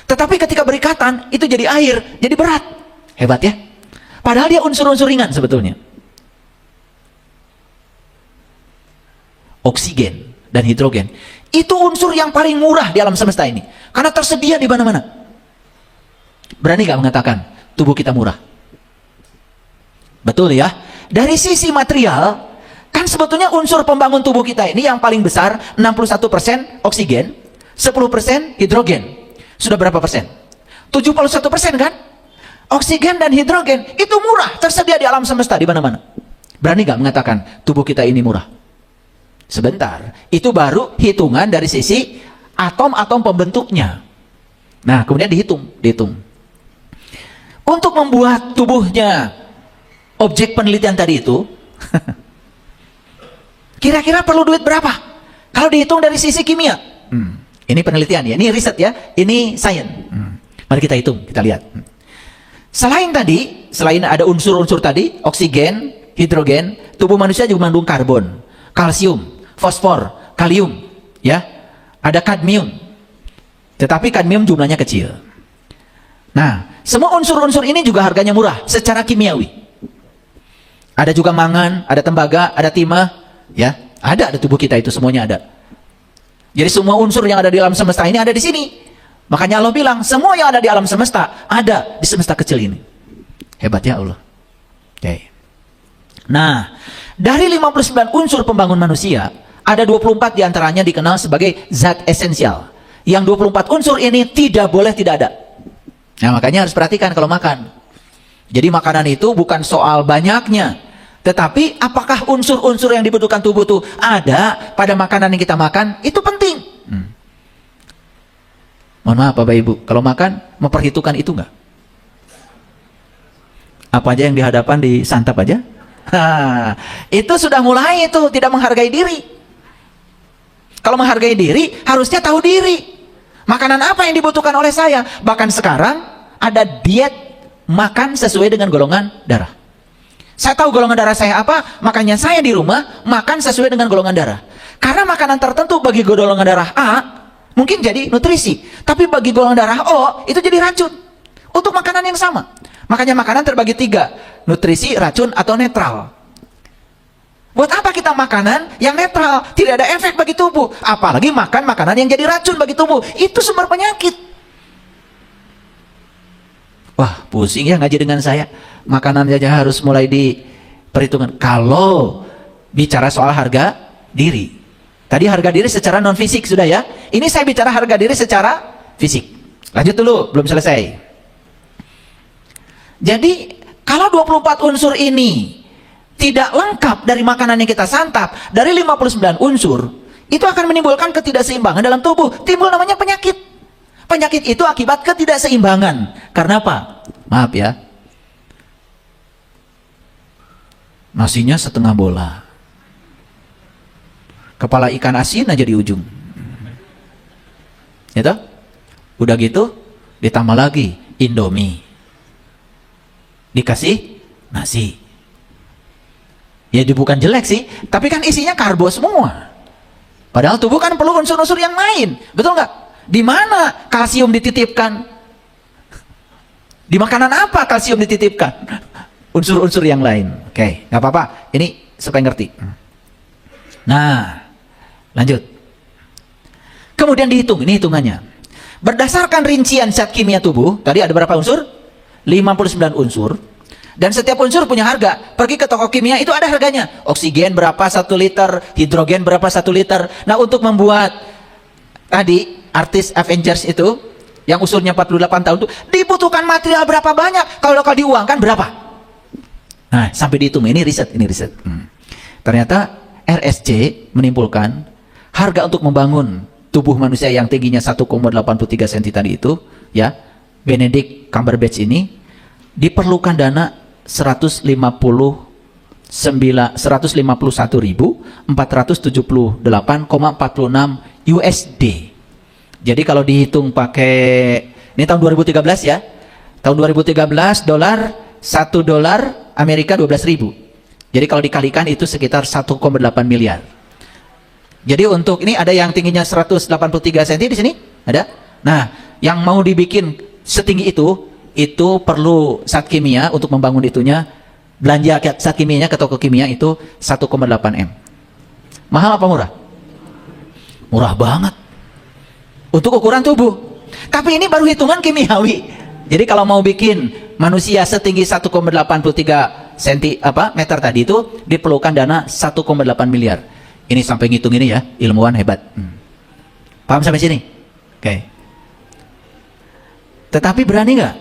Tetapi ketika berikatan, itu jadi air, jadi berat. Hebat ya? Padahal dia unsur-unsur ringan sebetulnya. Oksigen dan hidrogen, itu unsur yang paling murah di alam semesta ini. Karena tersedia di mana-mana. Berani gak mengatakan tubuh kita murah? Betul ya? Dari sisi material, kan sebetulnya unsur pembangun tubuh kita ini yang paling besar, 61% oksigen, 10% hidrogen. Sudah berapa persen? 71% kan? Oksigen dan hidrogen itu murah, tersedia di alam semesta di mana-mana. Berani gak mengatakan tubuh kita ini murah? Sebentar, itu baru hitungan dari sisi atom-atom pembentuknya. Nah, kemudian dihitung. Untuk membuat tubuhnya objek penelitian tadi itu, kira-kira perlu duit berapa? Kalau dihitung dari sisi kimia. Ini penelitian ya, ini riset ya, ini sains. Mari kita hitung, kita lihat. Selain ada unsur-unsur tadi, oksigen, hidrogen, tubuh manusia juga mengandung karbon, kalsium, fosfor, kalium, ya, ada kadmium. Tetapi kadmium jumlahnya kecil. Nah, semua unsur-unsur ini juga harganya murah secara kimiawi. Ada juga mangan, ada tembaga, ada timah, ya, ada tubuh kita itu semuanya ada. Jadi semua unsur yang ada di alam semesta ini ada di sini. Makanya Allah bilang semua yang ada di alam semesta ada di semesta kecil ini. Hebat ya Allah. Oke. Nah, dari 59 unsur pembangun manusia, ada 24 diantaranya dikenal sebagai zat esensial. Yang 24 unsur ini tidak boleh tidak ada. Nah, makanya harus perhatikan kalau makan. Jadi makanan itu bukan soal banyaknya, tetapi apakah unsur-unsur yang dibutuhkan tubuh itu ada pada makanan yang kita makan, itu penting. Mohon maaf Bapak Ibu, kalau makan memperhitungkan itu enggak? Apa aja yang dihadapan disantap aja? Itu sudah mulai itu tidak menghargai diri. Kalau menghargai diri, harusnya tahu diri. Makanan apa yang dibutuhkan oleh saya? Bahkan sekarang ada diet makan sesuai dengan golongan darah. Saya tahu golongan darah saya apa, makanya saya di rumah makan sesuai dengan golongan darah. Karena makanan tertentu bagi golongan darah A mungkin jadi nutrisi, tapi bagi golongan darah O itu jadi racun untuk makanan yang sama. Makanya makanan terbagi 3, nutrisi, racun, atau netral. Buat apa kita makanan yang netral? Tidak ada efek bagi tubuh. Apalagi makan makanan yang jadi racun bagi tubuh. Itu sumber penyakit. Wah, pusing ya ngaji dengan saya. Makanan saja harus mulai diperhitungkan. Kalau bicara soal harga diri. Tadi harga diri secara non fisik sudah ya. Ini saya bicara harga diri secara fisik. Lanjut dulu, belum selesai. Jadi, kalau 24 unsur ini tidak lengkap dari makanan yang kita santap, dari 59 unsur, itu akan menimbulkan ketidakseimbangan dalam tubuh. Timbul namanya penyakit. Penyakit itu akibat ketidakseimbangan. Karena apa? Maaf ya. Nasinya setengah bola. Kepala ikan asin aja di ujung. Gitu? Udah gitu, ditambah lagi Indomie. Dikasih nasi. Ya bukan jelek sih, tapi kan isinya karbo semua. Padahal tubuh kan perlu unsur-unsur yang lain. Betul nggak? Di mana kalsium dititipkan? Di makanan apa kalsium dititipkan? Unsur-unsur yang lain. Oke, nggak apa-apa. Ini supaya ngerti. Nah, lanjut. Kemudian dihitung, ini hitungannya. Berdasarkan rincian zat kimia tubuh, tadi ada berapa unsur? 59 unsur. Dan setiap unsur punya harga. Pergi ke toko kimia itu ada harganya. Oksigen berapa 1 liter, hidrogen berapa 1 liter. Nah, untuk membuat tadi artis Avengers itu yang usulnya 48 tahun itu dibutuhkan material berapa banyak? Kalau diuangkan berapa? Nah, sampai dihitung. Ini riset, Ternyata RSC menimbulkan harga untuk membangun tubuh manusia yang tingginya 1,83 cm tadi itu, ya, Benedict Cumberbatch ini diperlukan dana 151.478,46 USD. Jadi kalau dihitung pakai, ini tahun 2013 ya. Tahun 2013 dolar, 1 dolar Amerika 12.000. Jadi kalau dikalikan itu sekitar 1,8 miliar. Jadi untuk ini ada yang tingginya 183 cm di sini, ada. Nah, yang mau dibikin setinggi itu perlu zat kimia untuk membangun itunya. Belanja zat kimianya ke toko kimia itu 1,8 M. Mahal apa murah? Murah banget untuk ukuran tubuh. Tapi ini baru hitungan kimiawi. Jadi kalau mau bikin manusia setinggi 1,83 meter tadi itu diperlukan dana 1,8 miliar. Ini sampai ngitung ini ya, ilmuwan hebat. Paham sampai sini? Oke. Tetapi berani nggak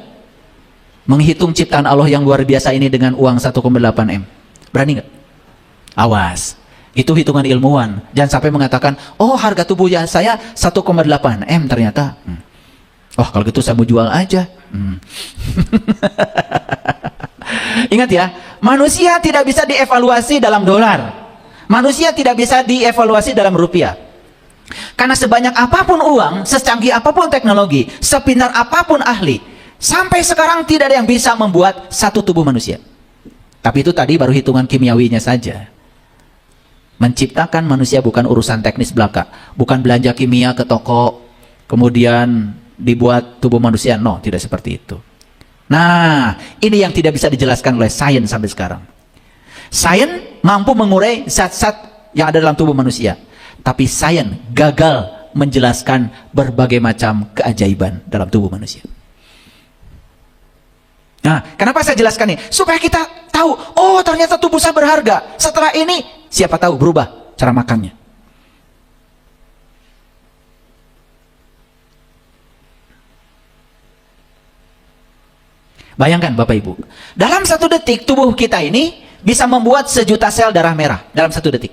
menghitung ciptaan Allah yang luar biasa ini dengan uang 1,8 M? Berani nggak? Awas. Itu hitungan ilmuwan. Jangan sampai mengatakan, oh harga tubuh saya 1,8 M ternyata. Oh kalau gitu saya mau jual aja. Ingat ya, manusia tidak bisa dievaluasi dalam dolar. Manusia tidak bisa dievaluasi dalam rupiah. Karena sebanyak apapun uang, secanggih apapun teknologi, sepintar apapun ahli, sampai sekarang tidak ada yang bisa membuat satu tubuh manusia. Tapi itu tadi baru hitungan kimiawinya saja. Menciptakan manusia bukan urusan teknis belaka, bukan belanja kimia ke toko kemudian dibuat tubuh manusia. No, tidak seperti itu. Nah, ini yang tidak bisa dijelaskan oleh sains sampai sekarang. Sains mampu mengurai zat-zat yang ada dalam tubuh manusia, tapi sains gagal menjelaskan berbagai macam keajaiban dalam tubuh manusia. Nah, kenapa saya jelaskan ini? Supaya kita tahu, oh ternyata tubuh saya berharga. Setelah ini, siapa tahu berubah cara makannya. Bayangkan Bapak Ibu, dalam 1 detik tubuh kita ini bisa membuat 1 juta sel darah merah dalam 1 detik.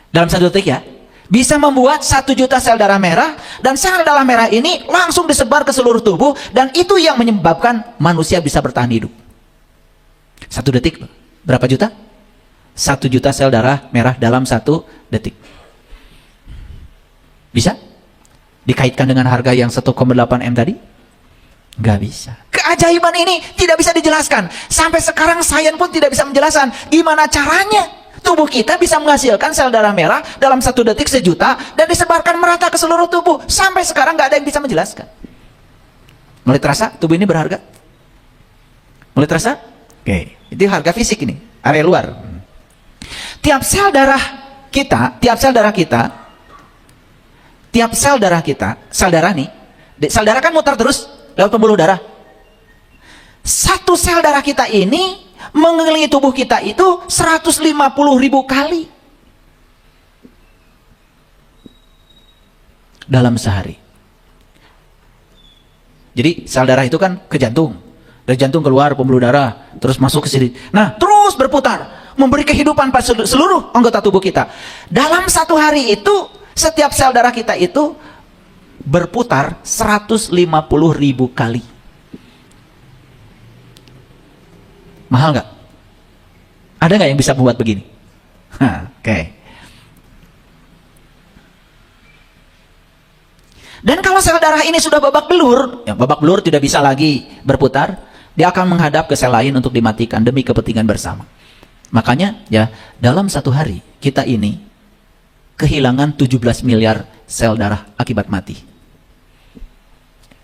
Dalam 1 detik ya, bisa membuat 1 juta sel darah merah, dan sel darah merah ini langsung disebar ke seluruh tubuh, dan itu yang menyebabkan manusia bisa bertahan hidup. 1 detik berapa juta? 1 juta sel darah merah dalam 1 detik. Bisa? Dikaitkan dengan harga yang 1,8 M tadi? Nggak bisa. Keajaiban ini tidak bisa dijelaskan. Sampai sekarang sains pun tidak bisa menjelaskan gimana caranya tubuh kita bisa menghasilkan sel darah merah dalam 1 detik 1 juta dan disebarkan merata ke seluruh tubuh. Sampai sekarang nggak ada yang bisa menjelaskan. Mulai terasa tubuh ini berharga? Mulai terasa? Oke, itu harga fisik ini, area luar. Tiap sel darah kita, sel darah nih, sel darah kan muter terus lewat pembuluh darah. 1 sel darah kita ini mengelilingi tubuh kita itu 150.000 kali dalam sehari. Jadi sel darah itu kan ke jantung, dari jantung keluar pembuluh darah, terus masuk ke sini. Nah, terus berputar, memberi kehidupan pada seluruh anggota tubuh kita. Dalam 1 hari itu, setiap sel darah kita itu berputar 150.000 kali. Mahal nggak? Ada nggak yang bisa membuat begini? Oke. Dan kalau sel darah ini sudah babak belur, ya babak belur tidak bisa lagi berputar, dia akan menghadap ke sel lain untuk dimatikan demi kepentingan bersama. Makanya ya dalam 1 hari kita ini kehilangan 17 miliar sel darah akibat mati.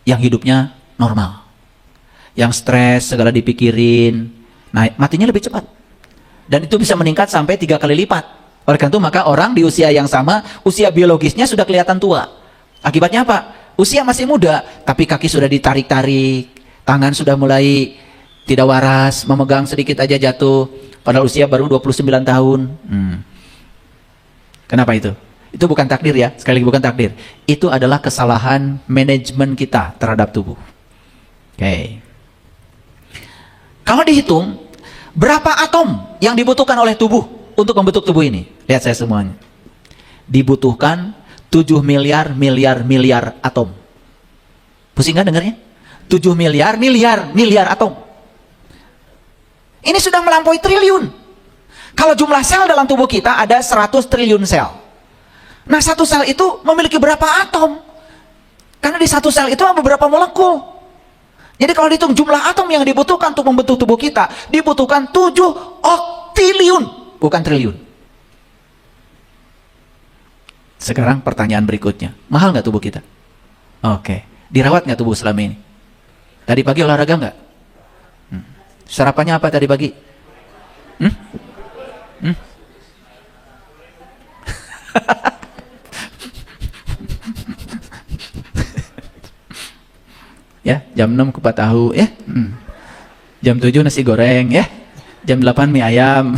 Yang hidupnya normal, yang stres segala dipikirin, nah matinya lebih cepat. Dan itu bisa meningkat sampai 3 kali lipat. Oleh karena itu maka orang di usia yang sama, usia biologisnya sudah kelihatan tua. Akibatnya apa? Usia masih muda, tapi kaki sudah ditarik-tarik, tangan sudah mulai tidak waras, memegang sedikit aja jatuh, padahal usia baru 29 tahun. Kenapa itu? Itu bukan takdir ya, sekali lagi bukan takdir. Itu adalah kesalahan manajemen kita terhadap tubuh. Oke. Kalau dihitung, berapa atom yang dibutuhkan oleh tubuh untuk membentuk tubuh ini? Lihat saya semuanya. Dibutuhkan 7 miliar atom. Pusing nggak dengarnya? 7 miliar atom. Ini sudah melampaui triliun. Kalau jumlah sel dalam tubuh kita ada 100 triliun sel. Nah, satu sel itu memiliki berapa atom? Karena di satu sel itu ada beberapa molekul. Jadi kalau dihitung jumlah atom yang dibutuhkan untuk membentuk tubuh kita, dibutuhkan 7 oktiliun, bukan triliun. Sekarang pertanyaan berikutnya, mahal nggak tubuh kita? Oke, dirawat nggak tubuh selama ini? Tadi pagi olahraga nggak? Sarapannya apa tadi pagi? Ya, jam 6 kupat tahu ya. Jam 7 nasi goreng ya. Jam 8 mie ayam.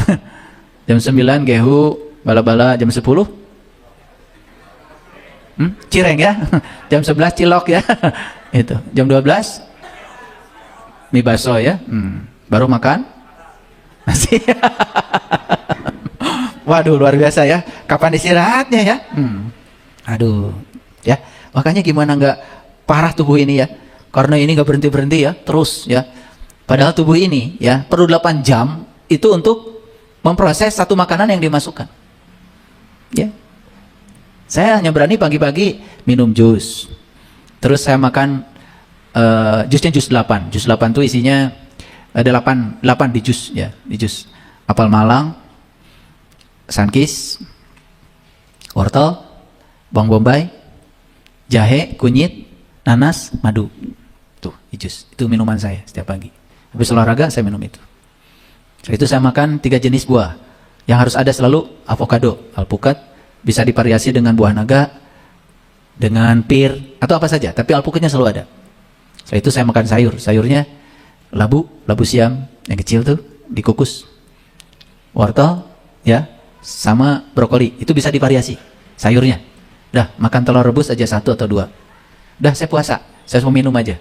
Jam 9 gehu, bala-bala. Jam 10 cireng ya. Jam 11 cilok ya. Itu. Jam 12 mie baso ya. Baru makan nasi. Waduh, luar biasa ya. Kapan istirahatnya ya? Aduh, ya. Makanya gimana nggak parah tubuh ini ya? Karena ini nggak berhenti-berhenti ya, terus ya. Padahal tubuh ini ya perlu 8 jam itu untuk memproses satu makanan yang dimasukkan. Ya. Saya hanya berani pagi-pagi minum jus. Terus saya makan jusnya jus 8. Jus 8 itu isinya ada 8 di jus ya, di jus. Apel Malang, Sunkist, wortel, bawang bombay, jahe, kunyit, nanas, madu. Tuh, jus. Itu minuman saya setiap pagi. Habis olahraga saya minum itu. Setelah itu saya makan 3 jenis buah. Yang harus ada selalu avocado, alpukat, bisa divariasi dengan buah naga, dengan pir, atau apa saja. Tapi alpukatnya selalu ada. Setelah itu saya makan sayur. Sayurnya labu siam, yang kecil tuh, dikukus. Wortel, ya, sama brokoli. Itu bisa divariasi sayurnya. Dah, makan telur rebus aja 1 atau 2. Dah, saya puasa. Saya mau minum aja.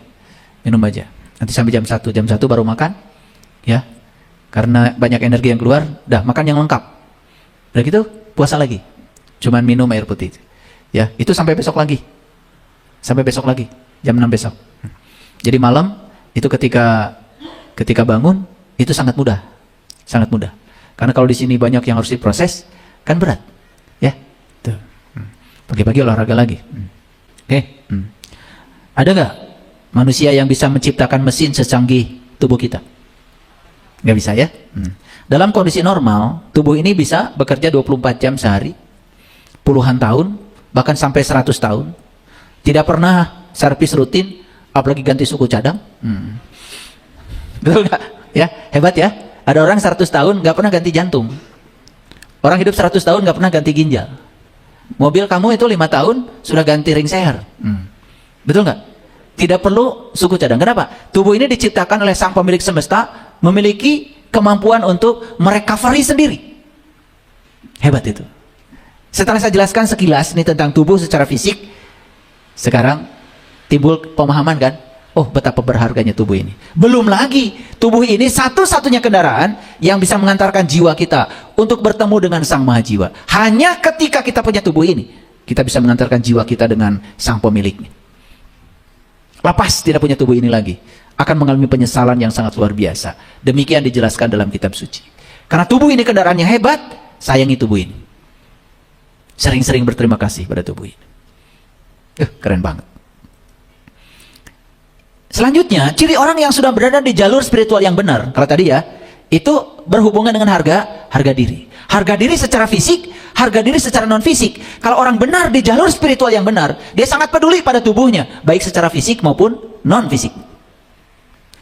Minum aja. Nanti sampai jam 1. Jam 1 baru makan. Ya. Karena banyak energi yang keluar, dah makan yang lengkap. Udah gitu, puasa lagi. Cuman minum air putih. Ya, itu sampai besok lagi. Sampai besok lagi. Jam 6 besok. Jadi malam itu ketika bangun itu sangat mudah. Sangat mudah. Karena kalau di sini banyak yang harus diproses, kan berat. Ya. Tuh. Pagi-pagi olahraga lagi. Oke. Ada nggak manusia yang bisa menciptakan mesin secanggih tubuh kita? Nggak bisa ya? Dalam kondisi normal, tubuh ini bisa bekerja 24 jam sehari, puluhan tahun, bahkan sampai 100 tahun. Tidak pernah servis rutin, apalagi ganti suku cadang. Betul nggak? Ya, hebat ya. Ada orang 100 tahun nggak pernah ganti jantung. Orang hidup 100 tahun nggak pernah ganti ginjal. Mobil kamu itu 5 tahun sudah ganti ring seher. Betul nggak? Tidak perlu suku cadang. Kenapa? Tubuh ini diciptakan oleh sang pemilik semesta, memiliki kemampuan untuk merecovery sendiri. Hebat itu. Setelah saya jelaskan sekilas ini tentang tubuh secara fisik, sekarang timbul pemahaman kan? Oh, betapa berharganya tubuh ini. Belum lagi, tubuh ini satu-satunya kendaraan yang bisa mengantarkan jiwa kita untuk bertemu dengan sang maha jiwa. Hanya ketika kita punya tubuh ini, kita bisa mengantarkan jiwa kita dengan sang pemiliknya. Lepas tidak punya tubuh ini lagi, akan mengalami penyesalan yang sangat luar biasa. Demikian dijelaskan dalam kitab suci. Karena tubuh ini kendaraan yang hebat, sayangi tubuh ini. Sering-sering berterima kasih pada tubuh ini. Keren banget. Selanjutnya, ciri orang yang sudah berada di jalur spiritual yang benar, kalau tadi ya, itu berhubungan dengan harga diri. Harga diri secara fisik, harga diri secara non fisik. Kalau orang benar di jalur spiritual yang benar, dia sangat peduli pada tubuhnya, baik secara fisik maupun non fisik.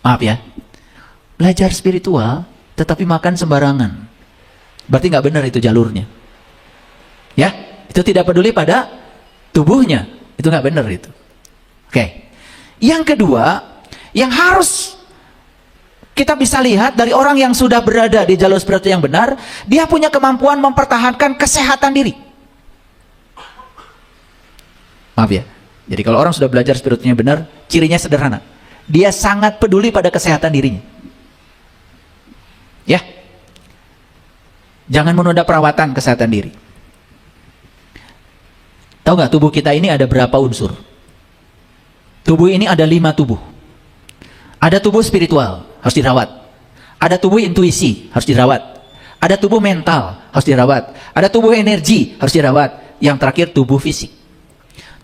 Maaf ya, belajar spiritual tetapi makan sembarangan, berarti nggak benar itu jalurnya. Ya, itu tidak peduli pada tubuhnya, itu nggak benar itu. Oke. Yang kedua, yang harus kita bisa lihat dari orang yang sudah berada di jalur spiritual yang benar, dia punya kemampuan mempertahankan kesehatan diri. Maaf ya. Jadi kalau orang sudah belajar spiritualnya benar, cirinya sederhana. Dia sangat peduli pada kesehatan dirinya. Ya. Jangan menunda perawatan kesehatan diri. Tahu nggak tubuh kita ini ada berapa unsur? Tubuh ini ada 5 tubuh. Ada tubuh spiritual, harus dirawat. Ada tubuh intuisi, harus dirawat. Ada tubuh mental, harus dirawat. Ada tubuh energi, harus dirawat. Yang terakhir tubuh fisik.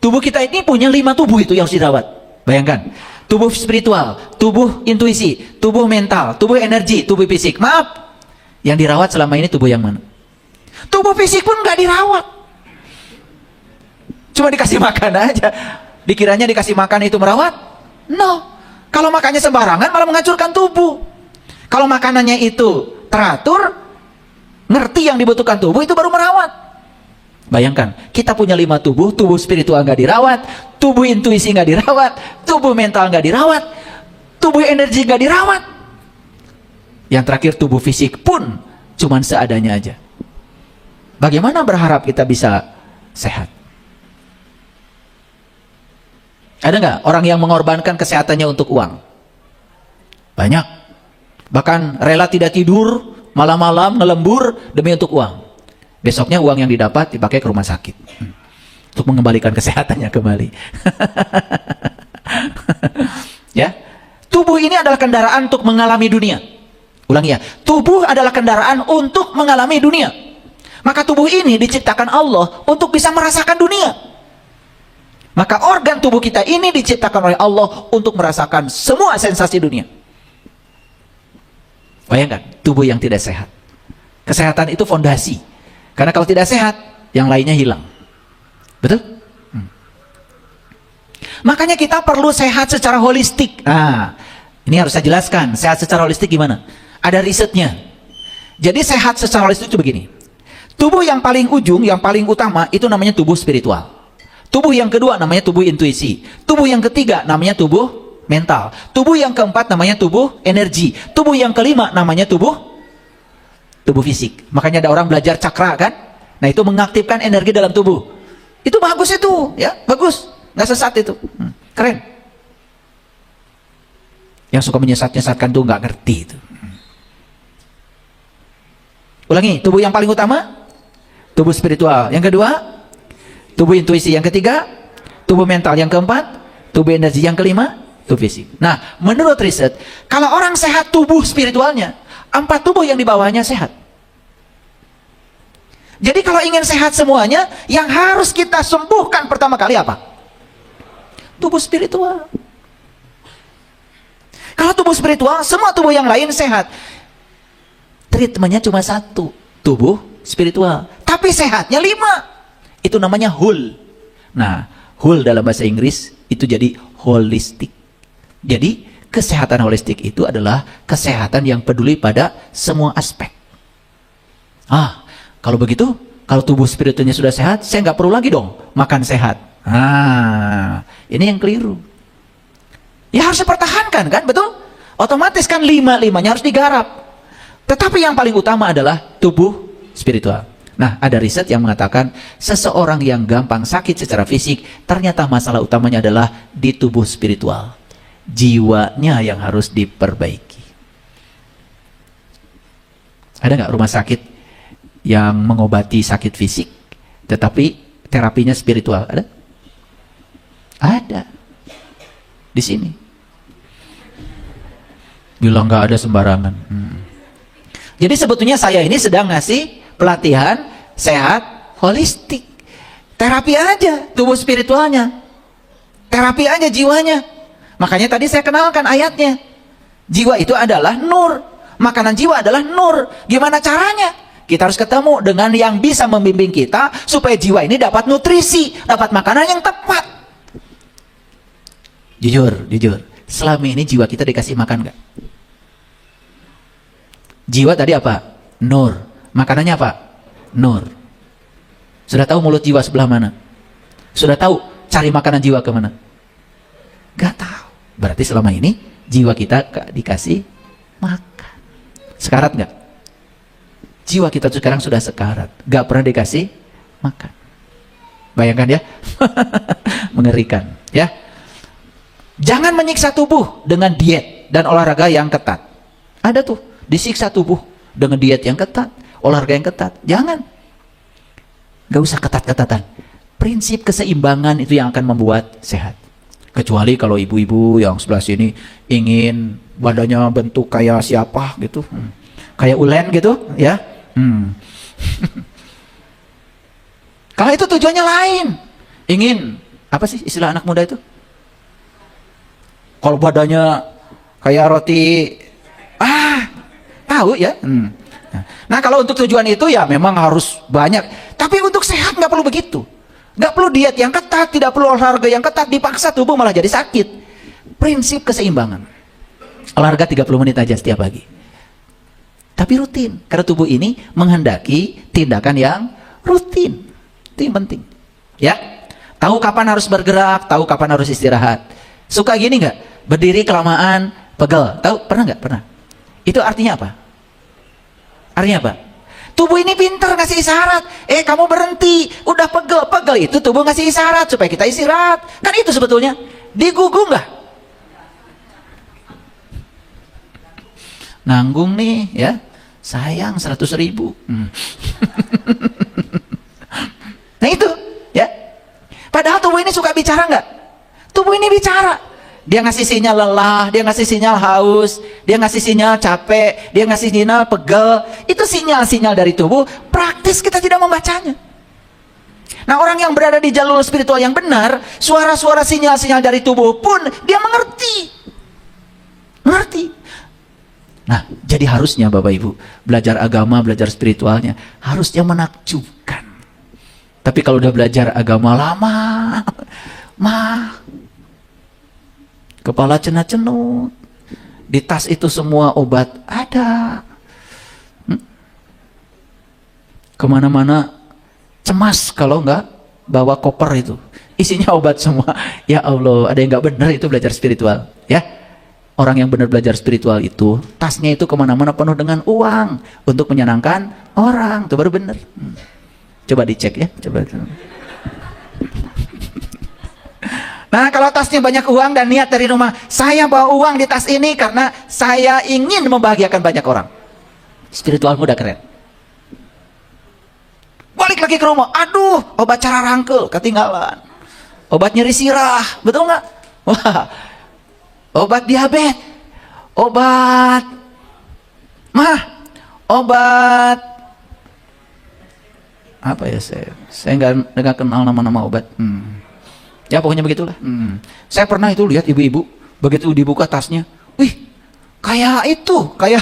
Tubuh kita ini punya 5 tubuh itu yang harus dirawat. Bayangkan, tubuh spiritual, tubuh intuisi, tubuh mental, tubuh energi, tubuh fisik. Maaf, yang dirawat selama ini tubuh yang mana? Tubuh fisik pun nggak dirawat. Cuma dikasih makan aja. Dikiranya dikasih makan itu merawat? No. Kalau makannya sembarangan malah menghancurkan tubuh. Kalau makanannya itu teratur, ngerti yang dibutuhkan tubuh, itu baru merawat. Bayangkan, kita punya 5 tubuh, tubuh spiritual nggak dirawat, tubuh intuisi nggak dirawat, tubuh mental nggak dirawat, tubuh energi nggak dirawat. Yang terakhir tubuh fisik pun cuman seadanya aja. Bagaimana berharap kita bisa sehat? Ada nggak orang yang mengorbankan kesehatannya untuk uang? Banyak. Bahkan rela tidak tidur, malam-malam ngelembur demi untuk uang. Besoknya uang yang didapat dipakai ke rumah sakit untuk mengembalikan kesehatannya kembali. Ya, tubuh ini adalah kendaraan untuk mengalami dunia. Ulangi ya, tubuh adalah kendaraan untuk mengalami dunia. Maka tubuh ini diciptakan Allah untuk bisa merasakan dunia. Maka organ tubuh kita ini diciptakan oleh Allah untuk merasakan semua sensasi dunia. Bayangkan, tubuh yang tidak sehat. Kesehatan itu fondasi. Karena kalau tidak sehat, yang lainnya hilang. Betul? Makanya kita perlu sehat secara holistik. Nah, ini harus saya jelaskan. Sehat secara holistik gimana? Ada risetnya. Jadi sehat secara holistik itu begini. Tubuh yang paling ujung, yang paling utama, itu namanya tubuh spiritual. Tubuh yang kedua namanya tubuh intuisi. Tubuh yang ketiga namanya tubuh mental. Tubuh yang keempat namanya tubuh energi. Tubuh yang kelima namanya tubuh fisik. Makanya ada orang belajar cakra kan? Nah, itu mengaktifkan energi dalam tubuh. Itu bagus itu, ya, bagus. Nggak sesat itu. Keren. Yang suka menyesat-nyesatkan tuh nggak ngerti itu. Ulangi, tubuh yang paling utama, tubuh spiritual. Yang kedua, tubuh intuisi. Yang ketiga, tubuh mental. Yang keempat, tubuh energi. Yang kelima, tubuh fisik. Nah, menurut riset, kalau orang sehat tubuh spiritualnya, 4 tubuh yang di bawahnya sehat. Jadi kalau ingin sehat semuanya, yang harus kita sembuhkan pertama kali apa? Tubuh spiritual. Kalau tubuh spiritual, semua tubuh yang lain sehat. Treatmentnya cuma 1, tubuh spiritual. Tapi sehatnya 5. Itu namanya whole. Nah, whole dalam bahasa Inggris itu jadi holistic. Jadi kesehatan holistik itu adalah kesehatan yang peduli pada semua aspek. Kalau begitu, kalau tubuh spiritualnya sudah sehat, saya nggak perlu lagi dong makan sehat. Ini yang keliru. Ya harus dipertahankan kan, betul? Otomatis kan 5-5-nya harus digarap. Tetapi yang paling utama adalah tubuh spiritual. Nah, ada riset yang mengatakan seseorang yang gampang sakit secara fisik, ternyata masalah utamanya adalah di tubuh spiritual. Jiwanya yang harus diperbaiki. Ada nggak rumah sakit yang mengobati sakit fisik, tetapi terapinya spiritual? Ada? Ada. Di sini. Bilang nggak ada sembarangan. Jadi sebetulnya saya ini sedang ngasih pelatihan sehat holistik. Terapi aja tubuh spiritualnya. Terapi aja jiwanya. Makanya tadi saya kenalkan ayatnya. Jiwa itu adalah nur. Makanan jiwa adalah nur. Gimana caranya? Kita harus ketemu dengan yang bisa membimbing kita supaya jiwa ini dapat nutrisi, dapat makanan yang tepat. Jujur. Selama ini jiwa kita dikasih makan nggak? Jiwa tadi apa? Nur. Makanannya apa? Nur. Sudah tahu mulut jiwa sebelah mana? Sudah tahu cari makanan jiwa kemana? Gak tahu. Berarti selama ini jiwa kita dikasih makan. Sekarat nggak? Jiwa kita sekarang sudah sekarat, gak pernah dikasih makan. Bayangkan ya. Mengerikan ya. Jangan menyiksa tubuh dengan diet dan olahraga yang ketat. Ada tuh disiksa tubuh dengan diet yang ketat, olahraga yang ketat. Jangan. Gak usah ketat-ketatan. Prinsip keseimbangan itu yang akan membuat sehat. Kecuali kalau ibu-ibu yang sebelah sini ingin badannya bentuk kayak siapa gitu, kayak ulen gitu ya. Kalau itu tujuannya lain, ingin apa sih istilah anak muda itu? Kalau badannya kayak roti, tahu ya. Nah kalau untuk tujuan itu ya memang harus banyak. Tapi untuk sehat nggak perlu begitu. Nggak perlu diet yang ketat, tidak perlu olahraga yang ketat, dipaksa tubuh malah jadi sakit. Prinsip keseimbangan. Olahraga 30 menit aja setiap pagi. Tapi rutin, karena tubuh ini menghendaki tindakan yang rutin. Itu yang penting. Ya, tahu kapan harus bergerak, tahu kapan harus istirahat. Suka gini nggak? Berdiri kelamaan, pegel. Tahu? Pernah nggak? Pernah. Itu artinya apa? Artinya apa? Tubuh ini pintar ngasih isyarat. Kamu berhenti, udah pegel. Pegel itu tubuh ngasih isyarat supaya kita istirahat. Kan itu sebetulnya. Digugung nggak? Nanggung nih ya. Sayang 100.000. Nah itu ya. Padahal tubuh ini suka bicara nggak? Tubuh ini bicara. Dia ngasih sinyal lelah, dia ngasih sinyal haus, dia ngasih sinyal capek, dia ngasih sinyal pegel. Itu sinyal-sinyal dari tubuh. Praktis kita tidak membacanya. Nah orang yang berada di jalur spiritual yang benar, suara-suara sinyal-sinyal dari tubuh pun dia mengerti. Mengerti. Nah, jadi harusnya Bapak Ibu, belajar agama, belajar spiritualnya, harusnya menakjubkan. Tapi kalau udah belajar agama lama, kepala cenut-cenut, di tas itu semua obat ada. Kemana-mana cemas kalau nggak bawa koper itu. Isinya obat semua. Ya Allah, ada yang nggak benar itu belajar spiritual. Ya. Orang yang benar belajar spiritual itu, tasnya itu kemana-mana penuh dengan uang untuk menyenangkan orang. Itu baru benar. Coba dicek ya. Coba. Nah kalau tasnya banyak uang dan niat dari rumah, saya bawa uang di tas ini karena saya ingin membahagiakan banyak orang. Spiritualmu udah keren. Balik lagi ke rumah, aduh obat cara rangkel ketinggalan. Obat nyeri sirah, betul nggak? Wah. Obat diabetes, obat apa ya, saya nggak kenal nama-nama obat. Ya pokoknya begitulah. Saya pernah itu lihat ibu-ibu begitu dibuka tasnya, wih kayak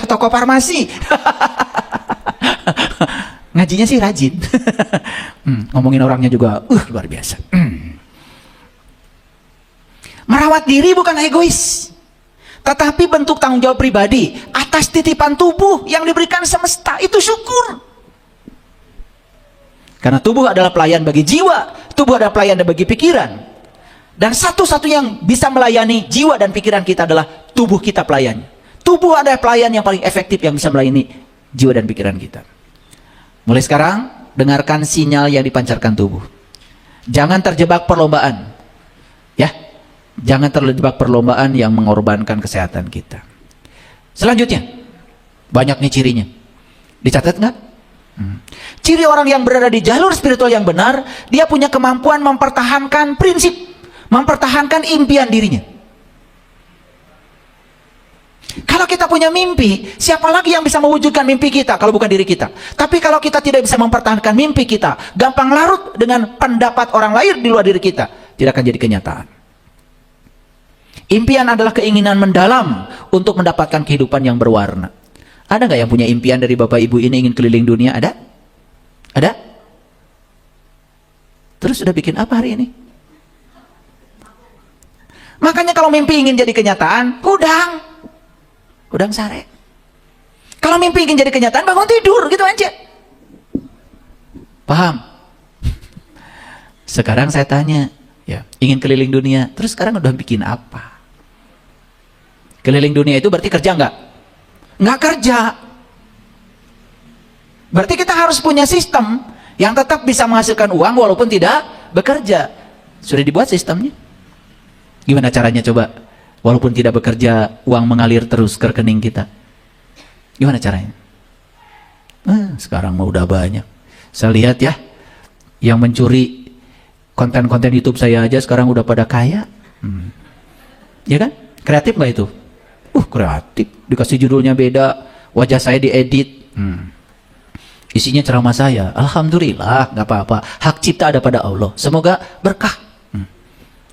toko farmasi. Ngajinya sih rajin. Ngomongin orangnya juga luar biasa. Merawat diri bukan egois, tetapi bentuk tanggung jawab pribadi atas titipan tubuh yang diberikan semesta. Itu syukur. Karena tubuh adalah pelayan bagi jiwa, tubuh adalah pelayan bagi pikiran. Dan satu-satu yang bisa melayani jiwa dan pikiran kita adalah tubuh kita pelayan. Tubuh adalah pelayan yang paling efektif yang bisa melayani jiwa dan pikiran kita. Mulai sekarang, dengarkan sinyal yang dipancarkan tubuh. Jangan terjebak perlombaan. Ya. Jangan terjebak perlombaan yang mengorbankan kesehatan kita. Selanjutnya, banyak nih cirinya. Dicatat nggak? Ciri orang yang berada di jalur spiritual yang benar, dia punya kemampuan mempertahankan prinsip, mempertahankan impian dirinya. Kalau kita punya mimpi, siapa lagi yang bisa mewujudkan mimpi kita kalau bukan diri kita? Tapi kalau kita tidak bisa mempertahankan mimpi kita, gampang larut dengan pendapat orang lain di luar diri kita, tidak akan jadi kenyataan. Impian adalah keinginan mendalam untuk mendapatkan kehidupan yang berwarna. Ada nggak yang punya impian dari Bapak Ibu ini ingin keliling dunia? Ada? Ada? Terus sudah bikin apa hari ini? Makanya kalau mimpi ingin jadi kenyataan, udang sare. Kalau mimpi ingin jadi kenyataan, bangun tidur, gitu aja. Paham? Sekarang saya tanya, ya, ingin keliling dunia, terus sekarang udah bikin apa? Keliling dunia itu berarti kerja nggak? Nggak kerja. Berarti kita harus punya sistem yang tetap bisa menghasilkan uang walaupun tidak bekerja. Sudah dibuat sistemnya. Gimana caranya coba? Walaupun tidak bekerja, uang mengalir terus ke rekening kita. Gimana caranya? Sekarang mah udah banyak. Saya lihat ya, yang mencuri konten-konten YouTube saya aja sekarang udah pada kaya. Ya kan? Kreatif nggak itu? Kreatif. Dikasih judulnya beda, wajah saya diedit. Isinya ceramah saya. Alhamdulillah, nggak apa-apa. Hak cipta ada pada Allah. Semoga berkah.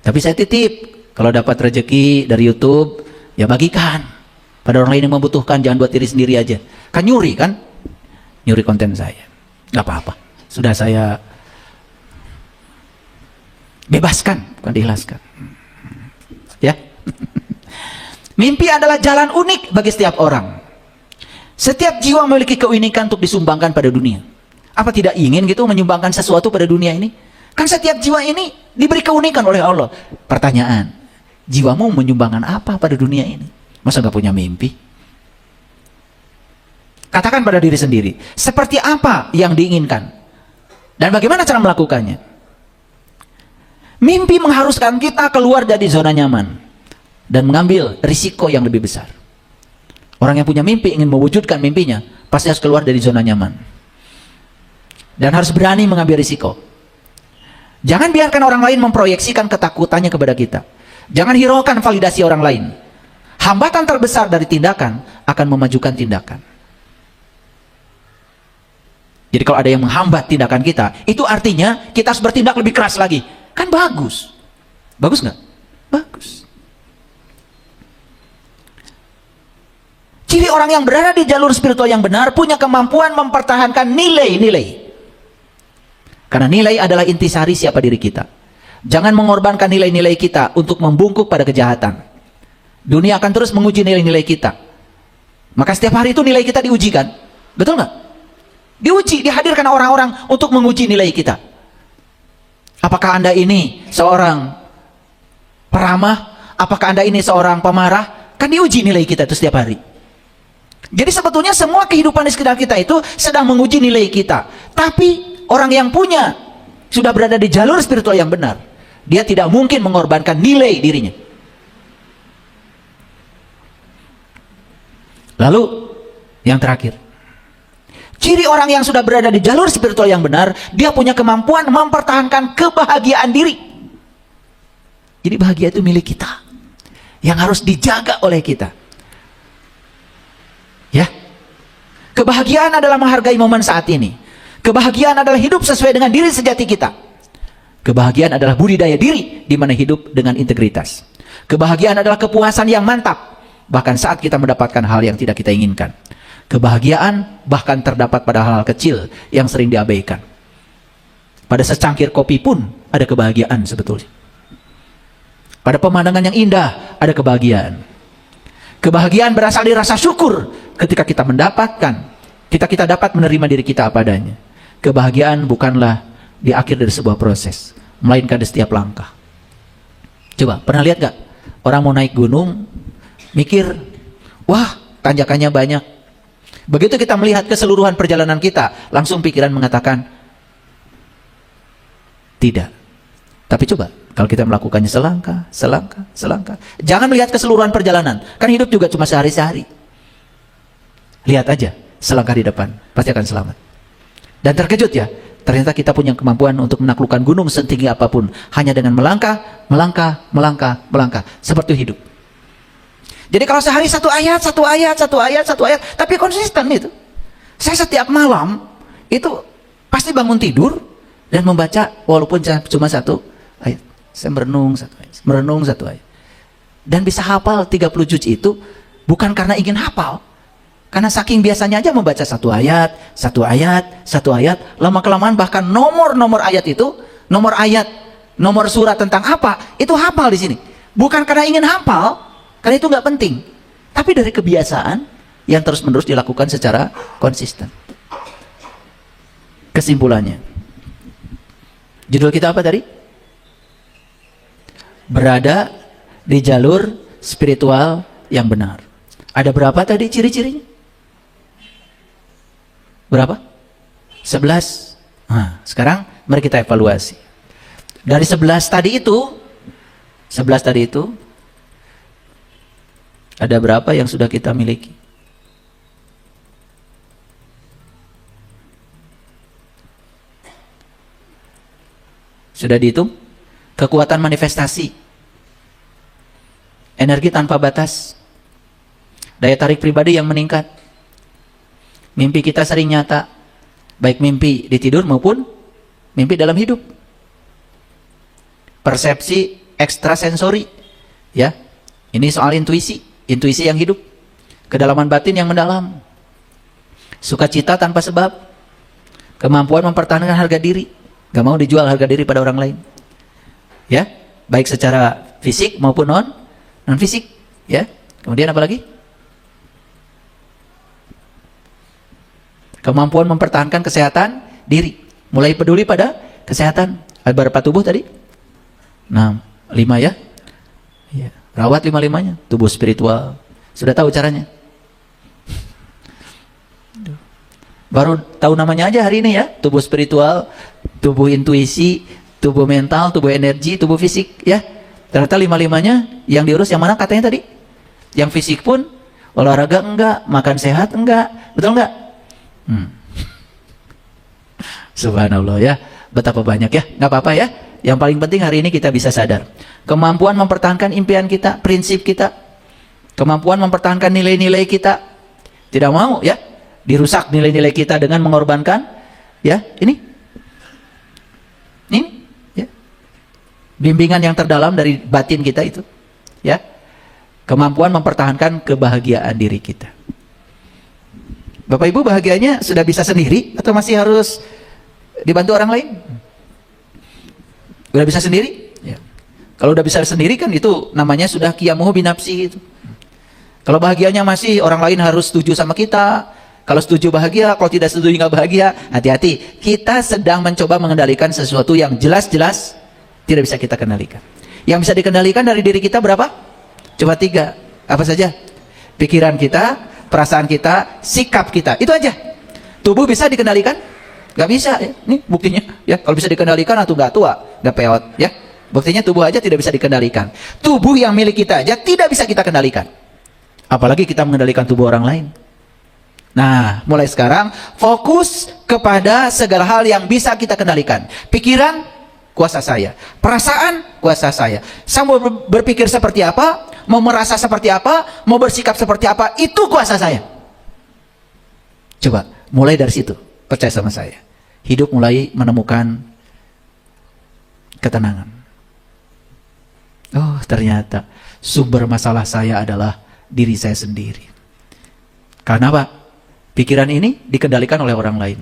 Tapi saya titip, kalau dapat rezeki dari YouTube, ya bagikan pada orang lain yang membutuhkan. Jangan buat diri sendiri aja. Kan nyuri kan? Nyuri konten saya. Nggak apa-apa. Sudah saya bebaskan, bukan diikhlaskan. Ya. Mimpi adalah jalan unik bagi setiap orang. Setiap jiwa memiliki keunikan untuk disumbangkan pada dunia. Apa tidak ingin gitu menyumbangkan sesuatu pada dunia ini? Kan setiap jiwa ini diberi keunikan oleh Allah. Pertanyaan, jiwamu menyumbangkan apa pada dunia ini? Masa nggak punya mimpi? Katakan pada diri sendiri, seperti apa yang diinginkan? Dan bagaimana cara melakukannya? Mimpi mengharuskan kita keluar dari zona nyaman dan mengambil risiko yang lebih besar. Orang yang punya mimpi ingin mewujudkan mimpinya, pasti harus keluar dari zona nyaman. Dan harus berani mengambil risiko. Jangan biarkan orang lain memproyeksikan ketakutannya kepada kita. Jangan hiraukan validasi orang lain. Hambatan terbesar dari tindakan akan memajukan tindakan. Jadi kalau ada yang menghambat tindakan kita, itu artinya kita harus bertindak lebih keras lagi. Kan bagus. Bagus nggak? Bagus. Ciri orang yang berada di jalur spiritual yang benar punya kemampuan mempertahankan nilai-nilai. Karena nilai adalah intisari siapa diri kita. Jangan mengorbankan nilai-nilai kita untuk membungkuk pada kejahatan. Dunia akan terus menguji nilai-nilai kita. Maka setiap hari itu nilai kita diujikan. Betul nggak? Diuji, dihadirkan orang-orang untuk menguji nilai kita. Apakah Anda ini seorang peramah? Apakah Anda ini seorang pemarah? Kan diuji nilai kita itu setiap hari. Jadi sebetulnya semua kehidupan di sekitar kita itu sedang menguji nilai kita. Tapi orang yang sudah berada di jalur spiritual yang benar, dia tidak mungkin mengorbankan nilai dirinya. Lalu yang terakhir, ciri orang yang sudah berada di jalur spiritual yang benar, dia punya kemampuan mempertahankan kebahagiaan diri. Jadi bahagia itu milik kita, yang harus dijaga oleh kita. Ya, kebahagiaan adalah menghargai momen saat ini. Kebahagiaan adalah hidup sesuai dengan diri sejati kita. Kebahagiaan adalah budidaya diri di mana hidup dengan integritas. Kebahagiaan adalah kepuasan yang mantap, bahkan saat kita mendapatkan hal yang tidak kita inginkan. Kebahagiaan bahkan terdapat pada hal-hal kecil yang sering diabaikan. Pada secangkir kopi pun ada kebahagiaan sebetulnya. Pada pemandangan yang indah ada kebahagiaan. Kebahagiaan berasal dari rasa syukur ketika kita mendapatkan, kita dapat menerima diri kita apa adanya. Kebahagiaan bukanlah di akhir dari sebuah proses, melainkan di setiap langkah. Coba, pernah lihat gak? Orang mau naik gunung, mikir, wah tanjakannya banyak. Begitu kita melihat keseluruhan perjalanan kita, langsung pikiran mengatakan, tidak. Tapi coba, kalau kita melakukannya selangkah, selangkah, selangkah. Jangan melihat keseluruhan perjalanan. Kan hidup juga cuma sehari-sehari. Lihat aja, selangkah di depan. Pasti akan selamat. Dan terkejut ya, ternyata kita punya kemampuan untuk menaklukkan gunung setinggi apapun. Hanya dengan melangkah, melangkah, melangkah, melangkah. Seperti hidup. Jadi kalau sehari satu ayat, satu ayat, satu ayat, satu ayat. Tapi konsisten itu. Saya setiap malam, itu pasti bangun tidur, dan membaca walaupun cuma satu ayat. Saya merenung satu ayat, merenung satu ayat. Dan bisa hafal 30 juz itu bukan karena ingin hafal. Karena saking biasanya aja membaca satu ayat, satu ayat, satu ayat. Lama-kelamaan bahkan nomor-nomor ayat itu, nomor ayat, nomor surat tentang apa, itu hafal di sini. Bukan karena ingin hafal, karena itu nggak penting. Tapi dari kebiasaan yang terus-menerus dilakukan secara konsisten. Kesimpulannya. Judul kita apa tadi? Berada di jalur spiritual yang benar. Ada berapa tadi ciri-cirinya? Berapa? 11. Nah, sekarang mari kita evaluasi. Dari 11 tadi itu, ada berapa yang sudah kita miliki? Sudah dihitung? Kekuatan manifestasi, energi tanpa batas, daya tarik pribadi yang meningkat, mimpi kita sering nyata, Baik mimpi di tidur maupun mimpi dalam hidup. Persepsi ekstrasensori, ya. Ini soal intuisi, intuisi yang hidup, kedalaman batin yang mendalam, sukacita tanpa sebab, kemampuan mempertahankan harga diri, gak mau dijual harga diri pada orang lain, ya, baik secara fisik maupun non fisik, ya. Kemudian apa lagi? Kemampuan mempertahankan kesehatan diri, mulai peduli pada kesehatan. Ada berapa tubuh tadi? 6, 5 ya. Ya. Rawat 5-5-nya. Tubuh spiritual. Sudah tahu caranya? Baru tahu namanya aja hari ini ya. Tubuh spiritual, tubuh intuisi, tubuh mental, tubuh energi, tubuh fisik ya. Ternyata 5-5-nya yang diurus yang mana katanya tadi? Yang fisik pun olahraga enggak, makan sehat enggak. Betul enggak? Subhanallah ya. Betapa banyak ya. Enggak apa-apa ya. Yang paling penting hari ini kita bisa sadar. Kemampuan mempertahankan impian kita, prinsip kita. Kemampuan mempertahankan nilai-nilai kita. Tidak mau ya dirusak nilai-nilai kita dengan mengorbankan ya ini ya. Bimbingan yang terdalam dari batin kita itu ya. Kemampuan mempertahankan kebahagiaan diri kita. Bapak Ibu bahagianya sudah bisa sendiri atau masih harus dibantu orang lain? Udah bisa sendiri? Ya. Kalau udah bisa sendiri kan itu namanya sudah qiyamuhu binafsi itu. Kalau bahagianya masih orang lain harus setuju sama kita. Kalau setuju bahagia, kalau tidak setuju nggak bahagia, hati-hati. Kita sedang mencoba mengendalikan sesuatu yang jelas-jelas tidak bisa kita kendalikan. Yang bisa dikendalikan dari diri kita berapa? Coba 3. Apa saja? Pikiran kita, perasaan kita, sikap kita. Itu aja. Tubuh bisa dikendalikan? Gak bisa ya. Nih buktinya ya. Kalau bisa dikendalikan atau nggak tua, nggak peot ya. Buktinya tubuh aja tidak bisa dikendalikan. Tubuh yang milik kita aja tidak bisa kita kendalikan. Apalagi kita mengendalikan tubuh orang lain. Nah, mulai sekarang fokus kepada segala hal yang bisa kita kendalikan. Pikiran, kuasa saya. Perasaan, kuasa saya. Saya mau berpikir seperti apa, mau merasa seperti apa, mau bersikap seperti apa, itu kuasa saya. Coba, mulai dari situ. Percaya sama saya. Hidup mulai menemukan ketenangan. Oh, ternyata sumber masalah saya adalah diri saya sendiri. Karena apa? Pikiran ini dikendalikan oleh orang lain.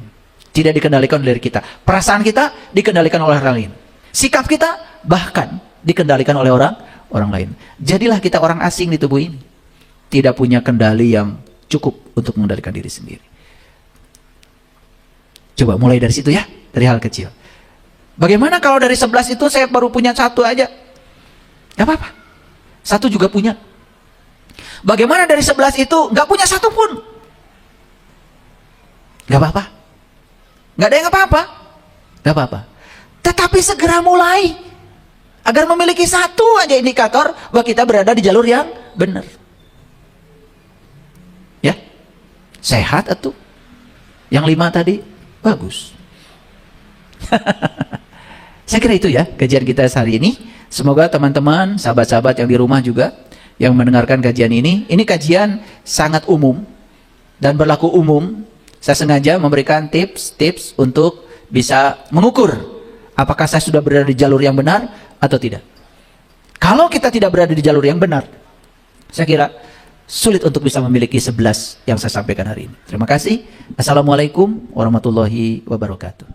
Tidak dikendalikan oleh diri kita. Perasaan kita dikendalikan oleh orang lain. Sikap kita bahkan dikendalikan oleh orang lain. Jadilah kita orang asing di tubuh ini. Tidak punya kendali yang cukup untuk mengendalikan diri sendiri. Coba mulai dari situ ya. Dari hal kecil. Bagaimana kalau dari 11 itu saya baru punya 1 aja? Gak apa-apa. 1 juga punya. Bagaimana dari 11 itu gak punya 1 pun? Gak apa-apa. Gak ada yang apa-apa. Gak apa-apa. Tetapi segera mulai. Agar memiliki 1 aja indikator bahwa kita berada di jalur yang benar. Ya. Sehat atau yang 5 tadi bagus. Saya kira itu ya kajian kita hari ini. Semoga teman-teman, sahabat-sahabat yang di rumah juga yang mendengarkan kajian ini kajian sangat umum dan berlaku umum. Saya sengaja memberikan tips-tips untuk bisa mengukur apakah saya sudah berada di jalur yang benar atau tidak. Kalau kita tidak berada di jalur yang benar, saya kira sulit untuk bisa memiliki 11 yang saya sampaikan hari ini. Terima kasih. Assalamualaikum warahmatullahi wabarakatuh.